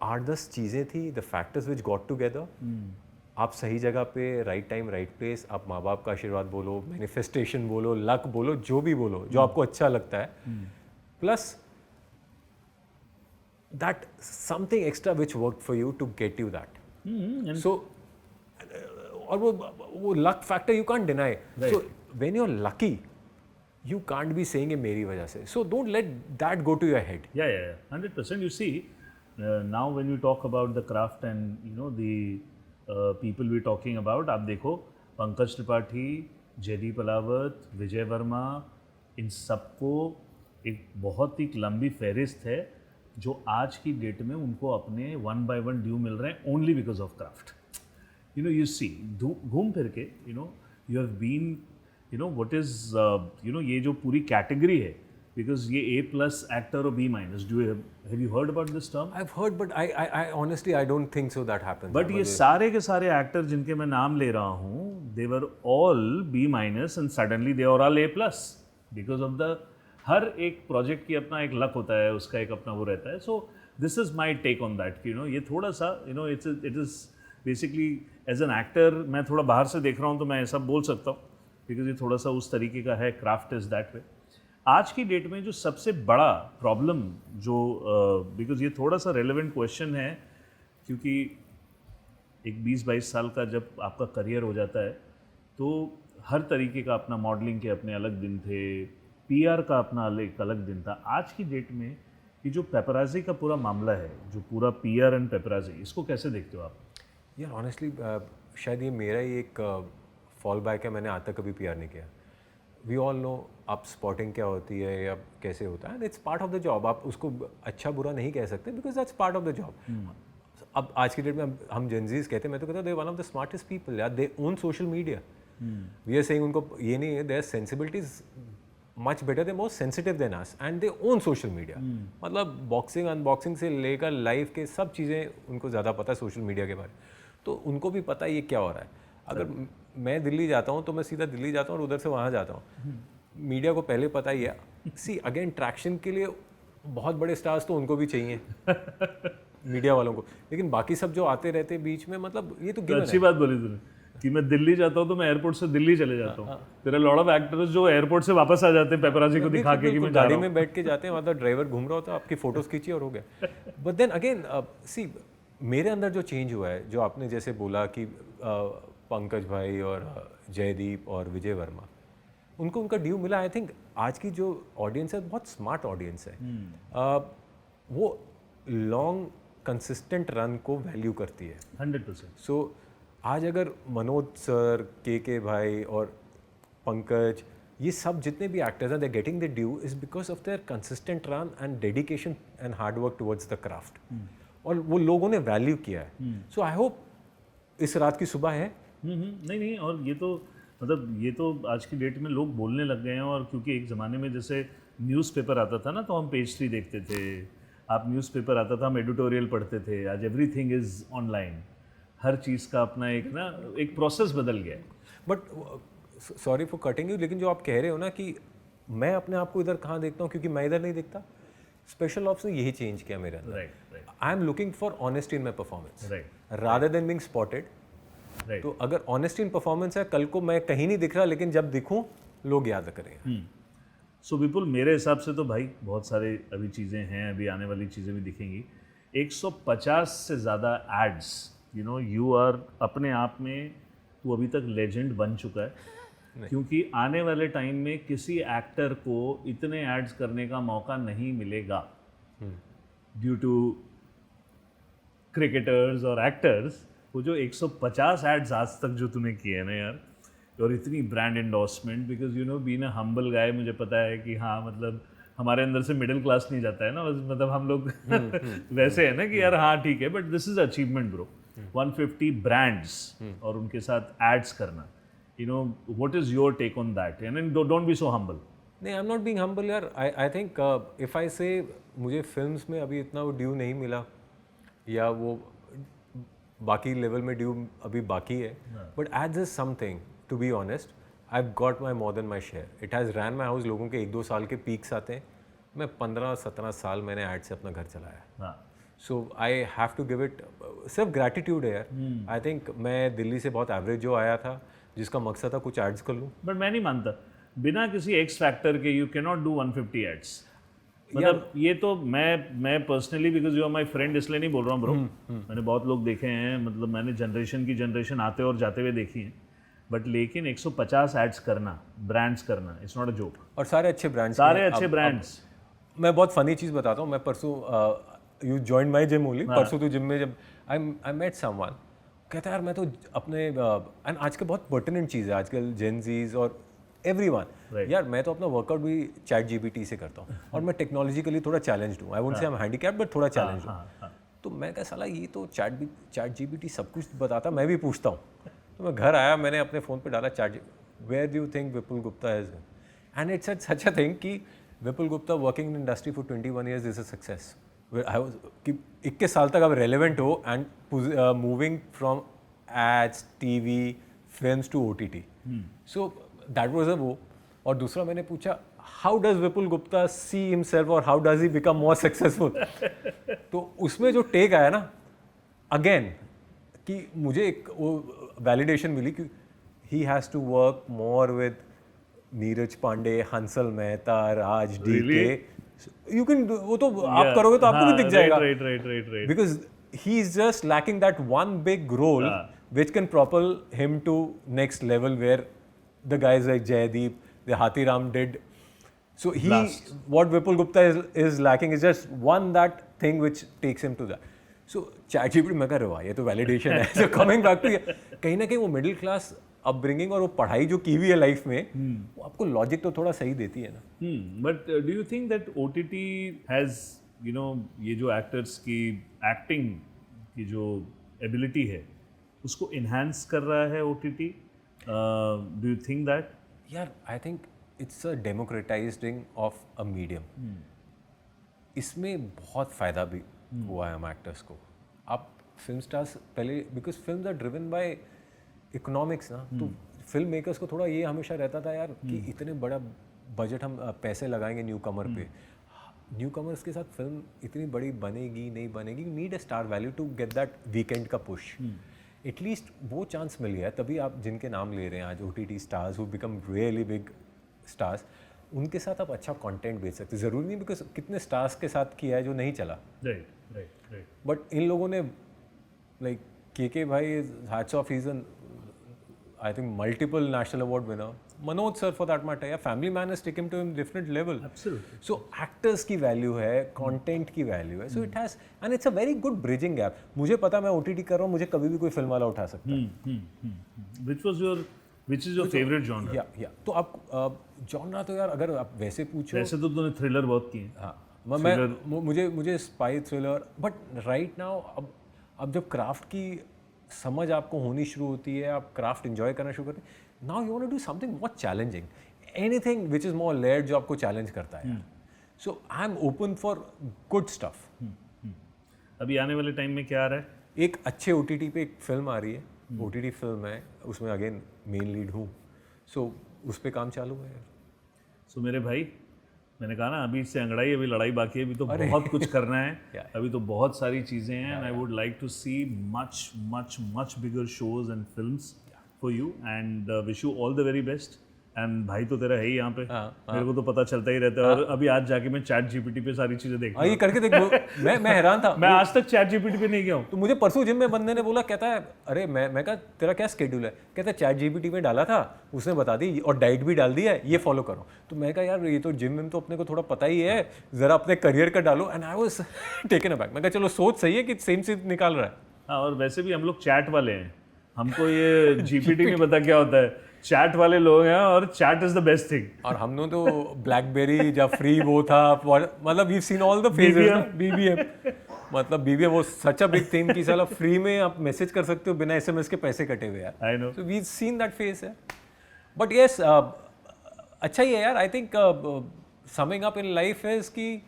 8-10 चीज़ें थी, the factors which got together. आप सही जगह पे, राइट टाइम राइट प्लेस. आप माँ बाप का आशीर्वाद बोलो, मैनिफेस्टेशन बोलो, लक बोलो, जो भी बोलो, जो आपको अच्छा लगता है, plus that something extra which worked for you to get you that. So और वो luck factor you can't deny. Right. So when you're lucky, you can't be saying ये मेरी वजह से. So don't let that go to your head. Yeah, 100%. You see, now when you talk about the craft and the people we're talking about, आप देखो पंकज त्रिपाठी, जयदीप अलावत, विजय वर्मा, इन सबको एक बहुत ही लंबी फहरिस्त है जो आज की डेट में उनको अपने 1 by 1 ड्यू मिल रहे हैं only because of craft. You see, घूम फिर के you have been what is ये जो पूरी कैटेगरी है, बिकॉज ये A+ एक्टर और B-, do you have heard about this term? I have heard, but I honestly I don't think so that happens. But ये सारे के सारे एक्टर जिनके मैं नाम ले रहा हूँ, they were all B- and suddenly they are all A+ because of the, हर एक प्रोजेक्ट की अपना एक लक होता है, उसका एक अपना वो रहता है. So this is my take on that. ये थोड़ा सा it is basically as an actor, मैं थोड़ा बाहर से देख रहा हूँ तो मैं ऐसा बोल सकता हूँ, बिकॉज ये थोड़ा सा उस तरीके का है. Craft is that way. आज की डेट में जो सबसे बड़ा प्रॉब्लम जो बिकॉज ये थोड़ा सा रेलेवेंट क्वेश्चन है, क्योंकि एक 20-22 साल का जब आपका करियर हो जाता है तो हर तरीके का अपना मॉडलिंग के अपने अलग दिन थे, पीआर का अपना एक अलग दिन था। आज की डेट में ये जो पेपराजी का पूरा मामला है, जो पूरा पीआर एंड पेपराजी, इसको कैसे देखते हो आप? यार ऑनेस्टली शायद ये मेरा ही एक फॉल बैक है, मैंने आज तक कभी पीआर नहीं किया। वी ऑल नो आप स्पॉटिंग क्या होती है या कैसे होता है, it's part of the job. आप उसको अच्छा बुरा नहीं कह सकते because that's part of the job. अब आज की डेट में हम जेनजीज कहते हैं, मैं तो कहता हूँ they one of the smartest people यार, they own social media. We are saying उनको ये नहीं है, their sensibilities much better, they more sensitive than us and they own social media. मतलब बॉक्सिंग अनबॉक्सिंग से लेकर लाइफ के सब चीज़ें उनको ज़्यादा पता है सोशल मीडिया के बारे में, तो उनको भी पता है ये क्या हो रहा है। अगर मैं दिल्ली जाता हूँ तो मैं सीधा दिल्ली जाता हूँ और उधर से वहाँ जाता हूँ। मीडिया को पहले पता ही है। सी अगेन ट्रैक्शन के लिए बहुत बड़े स्टार्स तो उनको भी चाहिए मीडिया वालों को, लेकिन बाकी सब जो आते रहते हैं बीच में, मतलब ये तो गिवन अच्छी बात बोली तूने कि मैं दिल्ली जाता हूँ तो मैं एयरपोर्ट से दिल्ली चले जाता हूँ। तेरे लॉट ऑफ एक्टर्स जो एयरपोर्ट से वापस आ जाते हैं पेपराजी को दिखा के कि मैं जा गाड़ी रहा हूँ। में बैठ के जाते हैं, मतलब ड्राइवर घूम रहा होता है, आपकी फोटोज खींची और हो गया। बट देन अगेन सी मेरे अंदर जो चेंज हुआ है, जो आपने जैसे बोला कि पंकज भाई और जयदीप और विजय वर्मा, उनको उनका ड्यू मिला। आई थिंक आज की जो ऑडियंस है बहुत स्मार्ट ऑडियंस है। वो लॉन्ग कंसिस्टेंट रन को वैल्यू करती है 100%। सो आज अगर मनोज सर, के भाई और पंकज, ये सब जितने भी एक्टर्स हैं, they getting the due is because of their consistent run and dedication and hard work towards the craft, और वो लोगों ने वैल्यू किया है। सो आई होप इस रात की सुबह है। नहीं, और ये तो मतलब ये तो आज की डेट में लोग बोलने लग गए हैं। और क्योंकि एक ज़माने में जैसे न्यूज़पेपर आता था ना, तो हम पेज 3 देखते थे, आप न्यूज़पेपर आता था हम एडिटोरियल पढ़ते थे। आज एवरीथिंग इज़ ऑनलाइन, हर चीज़ का अपना एक प्रोसेस बदल गया है। But sorry for cutting you, लेकिन जो आप कह रहे हो ना कि मैं अपने आप को इधर कहाँ देखता हूँ, क्योंकि मैं इधर नहीं देखता, स्पेशल ऑप्स ने यही चेंज किया मेरे अंदर। Right. I am looking for honesty in my performance right. Rather than being spotted. Right. तो अगर ऑनेस्टी इन परफॉर्मेंस है, कल को मैं कहीं नहीं दिख रहा, लेकिन जब दिखूं लोग याद करेंगे। सो विपुल, मेरे हिसाब से तो भाई बहुत सारे अभी चीज़ें हैं, अभी आने वाली चीज़ें भी दिखेंगी। 150 से ज़्यादा एड्स, यू आर अपने आप में, तू अभी तक लेजेंड बन चुका है। क्योंकि आने वाले टाइम में किसी एक्टर को इतने एड्स करने का मौका नहीं मिलेगा ड्यू टू क्रिकेटर्स और एक्टर्स। वो जो 150 एड्स आज तक जो तूने किए हैं ना यार, और इतनी brand endorsement, because being a humble गाय, मुझे पता है कि हाँ, मतलब हमारे अंदर से मिडिल क्लास नहीं जाता है ना, मतलब हम लोग वैसे है ना कि यार हाँ ठीक है, but this is achievement bro. 150 brands और उनके साथ एड्स करना, what is your take on that? And don't be so humble. नहीं, I am not being humble यार। आई थिंक इफ आई से मुझे फिल्म्स में अभी इतना वो ड्यू नहीं मिला, या वो बाकी लेवल में ड्यू अभी बाकी है, but ads is something, to be honest, I have got my more than my share. It has ran my house. लोगों के 1-2 साल के पीक्स आते हैं, मैं 15-17 साल मैंने ऐड से अपना घर चलाया। So I have to give it, सिर्फ ग्रैटिट्यूड है यार। आई थिंक मैं दिल्ली से बहुत एवरेज जो आया था, जिसका मकसद था कुछ एड्स कर लूँ। बट मैं नहीं मानता, बिना किसी एक्स फैक्टर के you can not do 150 ads. मतलब ये तो मैं personally, because you are my friend, इसलिए नहीं बोल रहा हूँ ब्रो। मैंने बहुत लोग देखे हैं, मतलब मैंने जनरेशन आते और जाते हुए देखी हैं, बट लेकिन 150 एड्स करना, ब्रांड्स करना, इट्स नॉट अ जोक। और सारे अच्छे ब्रांड्स, सारे अच्छे ब्रांड्स। मैं बहुत फनी चीज़ बताता हूँ। मैं परसों you join my gym only, परसों तो जिम में जब आई मेट समवन, कहता है यार मैं तो अपने एंड आज का बहुत पर्टिनेंट चीज़ है आजकल, जेनजीज और एवरीवन, यार मैं तो अपना वर्कआउट भी चैट जीपीटी से करता हूँ, और मैं टेक्नोलॉजिकली थोड़ा चैलेंज्ड हूँ। I won't say I am handicapped, but थोड़ा चैलेंज्ड हूँ। तो मैं कहा साला ये तो चैट जीपीटी सब कुछ बताता, मैं भी पूछता हूँ। तो मैं घर आया, मैंने अपने फ़ोन पे डाला chat, where do you think Vipul Gupta is, and it's such a thing कि Vipul Gupta working in industry for 21 years is a success. I was कि 21 साल तक आप रेलेवेंट हो and moving from ads, TV, films to OTT। So that was a वो। और दूसरा मैंने पूछा, how does Vipul Gupta see himself और how does he become more successful? तो उसमें जो टेक आया ना अगेन, कि मुझे एक वो वैलिडेशन मिली कि he has to work more with Neeraj Pandey, Hansal Mehta, Raj DK। You can, वो तो आप करोगे तो आपको भी दिख जाएगा, right. Because he's just lacking that one big role which can propel him to next level where the guys like Jaideep, the Hathiram did. So what Vipul Gupta is lacking is just one that thing which takes him to that. So ChatGPT मैं कर रहा हूँ ये तो validation है. So coming back to कहीं ना कहीं वो middle class upbringing और वो पढ़ाई जो की हुई है लाइफ में वो आपको लॉजिक तो थोड़ा सही देती है ना. But do you think that OTT has you know ये जो एक्टर्स की एक्टिंग की जो एबिलिटी है उसको इन्हांस कर रहा है OTT? Do you think that? यार I think it's a democratising of a medium. इसमें बहुत फ़ायदा भी हुआ है हम एक्टर्स को. आप फिल्म स्टार्स पहले because film are driven by economics ना, तो फिल्म मेकर्स को थोड़ा ये हमेशा रहता था यार कि इतने बड़ा बजट हम पैसे लगाएंगे न्यू कमर पे. न्यू कमर्स के साथ फिल्म इतनी बड़ी बनेगी नहीं बनेगी. You need a star value to get that weekend का पुश. एटलीस्ट वो चांस मिल गया तभी आप जिनके नाम ले रहे हैं आज OTT stars who become really big stars, उनके साथ आप अच्छा कंटेंट बेच सकते. ज़रूरी नहीं बिकॉज कितने स्टार्स के साथ किया है जो नहीं चला. राइट. बट इन लोगों ने लाइक के भाई hats off, he is an I think multiple national award winner. Manoj sir for that matter, या family man has taken to him different level. Absolutely. So actors की वैल्यू है, content की value है. So it has and it's a very good bridging gap. मुझे पता मैं OTT कर रहा हूँ, मुझे कभी भी कोई फिल्म वाला उठा सकता है. Which is your favorite genre? या तो आप जॉनरा तो यार अगर आप वैसे पूछो, वैसे तो तूने थ्रिलर बहुत किए. हाँ मुझे spy thriller. But right now अब जब क्राफ्ट की समझ आपको होनी शुरू होती है, आप क्राफ्ट एंजॉय करना शुरू करते हैं, now you want to do something more challenging, anything which is more layered जो आपको चैलेंज करता है. So I am open for good stuff. अभी आने वाले टाइम में क्या आ रहा है? एक अच्छे OTT पे एक फिल्म आ रही है, OTT फिल्म है, उसमें अगेन मेन लीड हूँ. सो उस पर काम चालू है. सो मेरे भाई, मैंने कहा ना अभी इससे अंगड़ाई, अभी लड़ाई बाकी है, अभी तो बहुत कुछ करना है. अभी तो बहुत सारी चीज़ें हैं. And I would like to see much much much bigger shows and films for you and wish you all the very best. And भाई तो तेरा है ही यहाँ पे. मेरे को तो पता चलता ही रहता है. और अभी आज जाके मैं ChatGPT पे सारी चीज़ें देख ये करके देख. मैं हैरान था. मैं आज तक ChatGPT पे नहीं गया हूँ. तो मुझे परसों जिम में बंदे ने बोला, कहता है अरे मैं कहा तेरा क्या स्केड्यूल है, कहता है ChatGPT में डाला था, उसने बता दी और डाइट भी डाल दी है, ये फॉलो करो. तो मैं कहा यार ये तो जिम में तो अपने को थोड़ा पता ही है, ज़रा अपने करियर का डालो. And I was taken aback. मैं कहा चलो सोच सही है कि सेम चीज निकाल रहा है. हाँ, और वैसे भी हम लोग चैट वाले हैं, हमको ये GPT नहीं पता क्या होता है. चैट वाले लोग हैं और chat is the best thing. और हमने तो ब्लैकबेरी जब फ्री वो था, मतलब we seen all the phases. BBM मतलब BBM वो सच अ बिग थिंग कि साला फ्री में आप मैसेज कर सकते हो बिना SMS के पैसे कटे हुए यार. I know. So we seen that phase है. बट यस अच्छा ही है यार. I think summing up in life is कि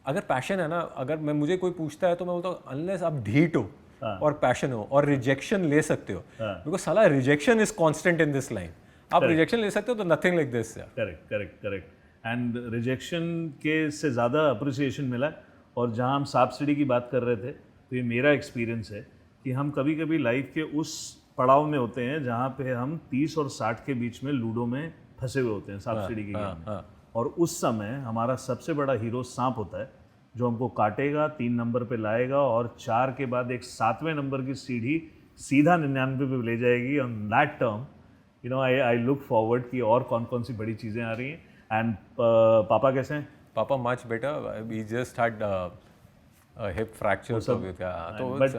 अगर पैशन है ना, अगर मुझे कोई पूछता है तो मैं बोलता हूँ अनलेस आप ढीठ हो और पैशन हो और रिजेक्शन ले सकते हो, बिकॉज साला rejection is constant in this line. आप रिजेक्शन ले सकते हो तो nothing like this. Correct. And rejection के से ज़्यादा अप्रिसिएशन मिला. और जहाँ हम सांप सीढ़ी की बात कर रहे थे, तो ये मेरा एक्सपीरियंस है कि हम कभी कभी लाइफ के उस पड़ाव में होते हैं जहाँ पे हम 30 और 60 के बीच में लूडो में फंसे हुए होते हैं, सांप सीढ़ी की गेम में. और उस समय हमारा सबसे बड़ा हीरो सांप होता है जो हमको काटेगा, 3 नंबर पे लाएगा और 4 के बाद एक 7वें नंबर की सीढ़ी सीधा 99 पे ले जाएगी. On that term you know I look forward कि और कौन सी बड़ी चीज़ें आ रही हैं. एंड पापा कैसे हैं? पापा much better. We just had hip fracture. So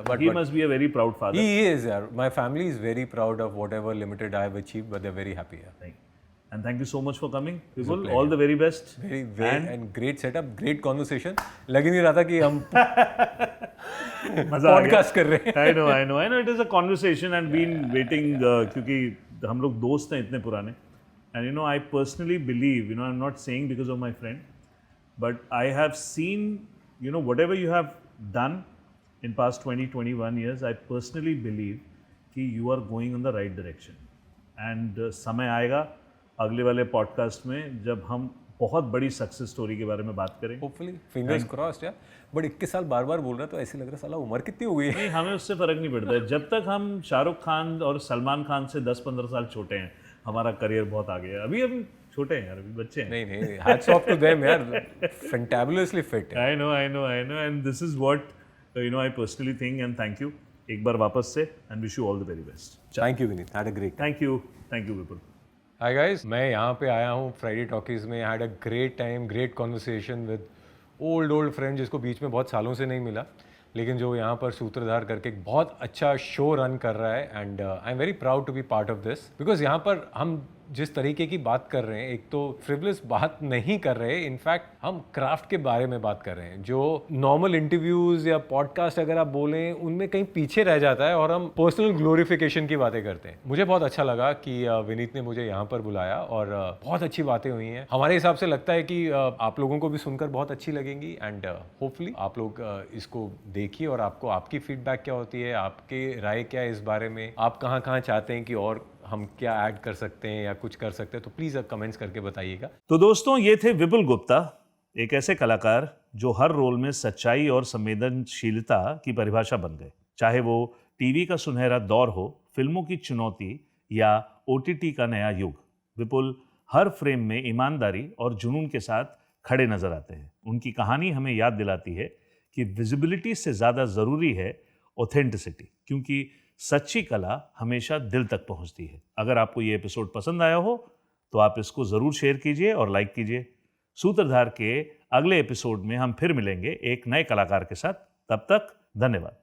but he must be a very proud father. He is, yeah. My family is very proud of whatever limited I have achieved, but they're very happy. Yeah. And thank you so much for coming. People, all the very best. Very and great setup, great conversation. लग ही नहीं रहा था कि हम podcast कर रहे हैं. I know. It is a conversation and been waiting क्योंकि हम लोग दोस्त हैं इतने पुराने. And you know, I personally believe, you know, I'm not saying because of my friend, but I have seen, you know, whatever you have done in past 20-21 years, I personally believe कि you are going in the right direction. And समय आएगा अगले वाले podcast में जब हम बहुत बड़ी सक्सेस स्टोरी के बारे में बात करें. होपफुली फिंगर्स क्रॉस्ड यार. बट 21 साल बार बोल रहा है तो ऐसे लग रहा है साला उम्र कितनी हो गई है. नहीं, हमें उससे फ़र्क नहीं पड़ता है. जब तक हम शाहरुख खान और सलमान खान से 10-15 साल छोटे हैं, हमारा करियर बहुत आगे है. अभी छोटे हैं यार, अभी बच्चे हैं. नहीं, हैट्स ऑफ टू देम यार. Fantabulously fit. I know. And this is what तो I personally think and thank you एक बार वापस से and wish you all the very best. Thank you Vineet, had a great. Thank you Vipul. Hi guys, मैं यहाँ पे आया हूँ फ्राइडे टॉकीज़ में। Had a great time, great conversation with old friend जिसको बीच में बहुत सालों से नहीं मिला, लेकिन जो यहाँ पर सूत्रधार करके एक बहुत अच्छा शो रन कर रहा है। And I am very proud to be part of this, because यहाँ पर हम जिस तरीके की बात कर रहे हैं, एक तो फ्रिवलेस बात नहीं कर रहे, इनफैक्ट हम क्राफ्ट के बारे में बात कर रहे हैं, जो नॉर्मल इंटरव्यूज या पॉडकास्ट अगर आप बोलें उनमें कहीं पीछे रह जाता है और हम पर्सनल ग्लोरिफिकेशन की बातें करते हैं। मुझे बहुत अच्छा लगा कि विनीत ने मुझे यहाँ पर बुलाया और बहुत अच्छी बातें हुई हैं। हमारे हिसाब से लगता है कि आप लोगों को भी सुनकर बहुत अच्छी लगेंगी एंड होपफुली आप लोग इसको देखिए और आपको आपकी फीडबैक क्या होती है, आपके राय क्या है इस बारे में, आप कहाँ कहाँ चाहते हैं कि और हम क्या ऐड कर सकते हैं या कुछ कर सकते हैं, तो प्लीज़ कमेंट्स करके बताइएगा। तो दोस्तों, ये थे विपुल गुप्ता, एक ऐसे कलाकार जो हर रोल में सच्चाई और संवेदनशीलता की परिभाषा बन गए। चाहे वो टीवी का सुनहरा दौर हो, फिल्मों की चुनौती या OTT का नया युग, विपुल हर फ्रेम में ईमानदारी और जुनून के साथ खड़े नजर आते हैं। उनकी कहानी हमें याद दिलाती है कि विजिबिलिटी से ज़्यादा ज़रूरी है ऑथेंटिसिटी, क्योंकि सच्ची कला हमेशा दिल तक पहुंचती है। अगर आपको ये एपिसोड पसंद आया हो तो आप इसको ज़रूर शेयर कीजिए और लाइक कीजिए। सूत्रधार के अगले एपिसोड में हम फिर मिलेंगे एक नए कलाकार के साथ। तब तक धन्यवाद।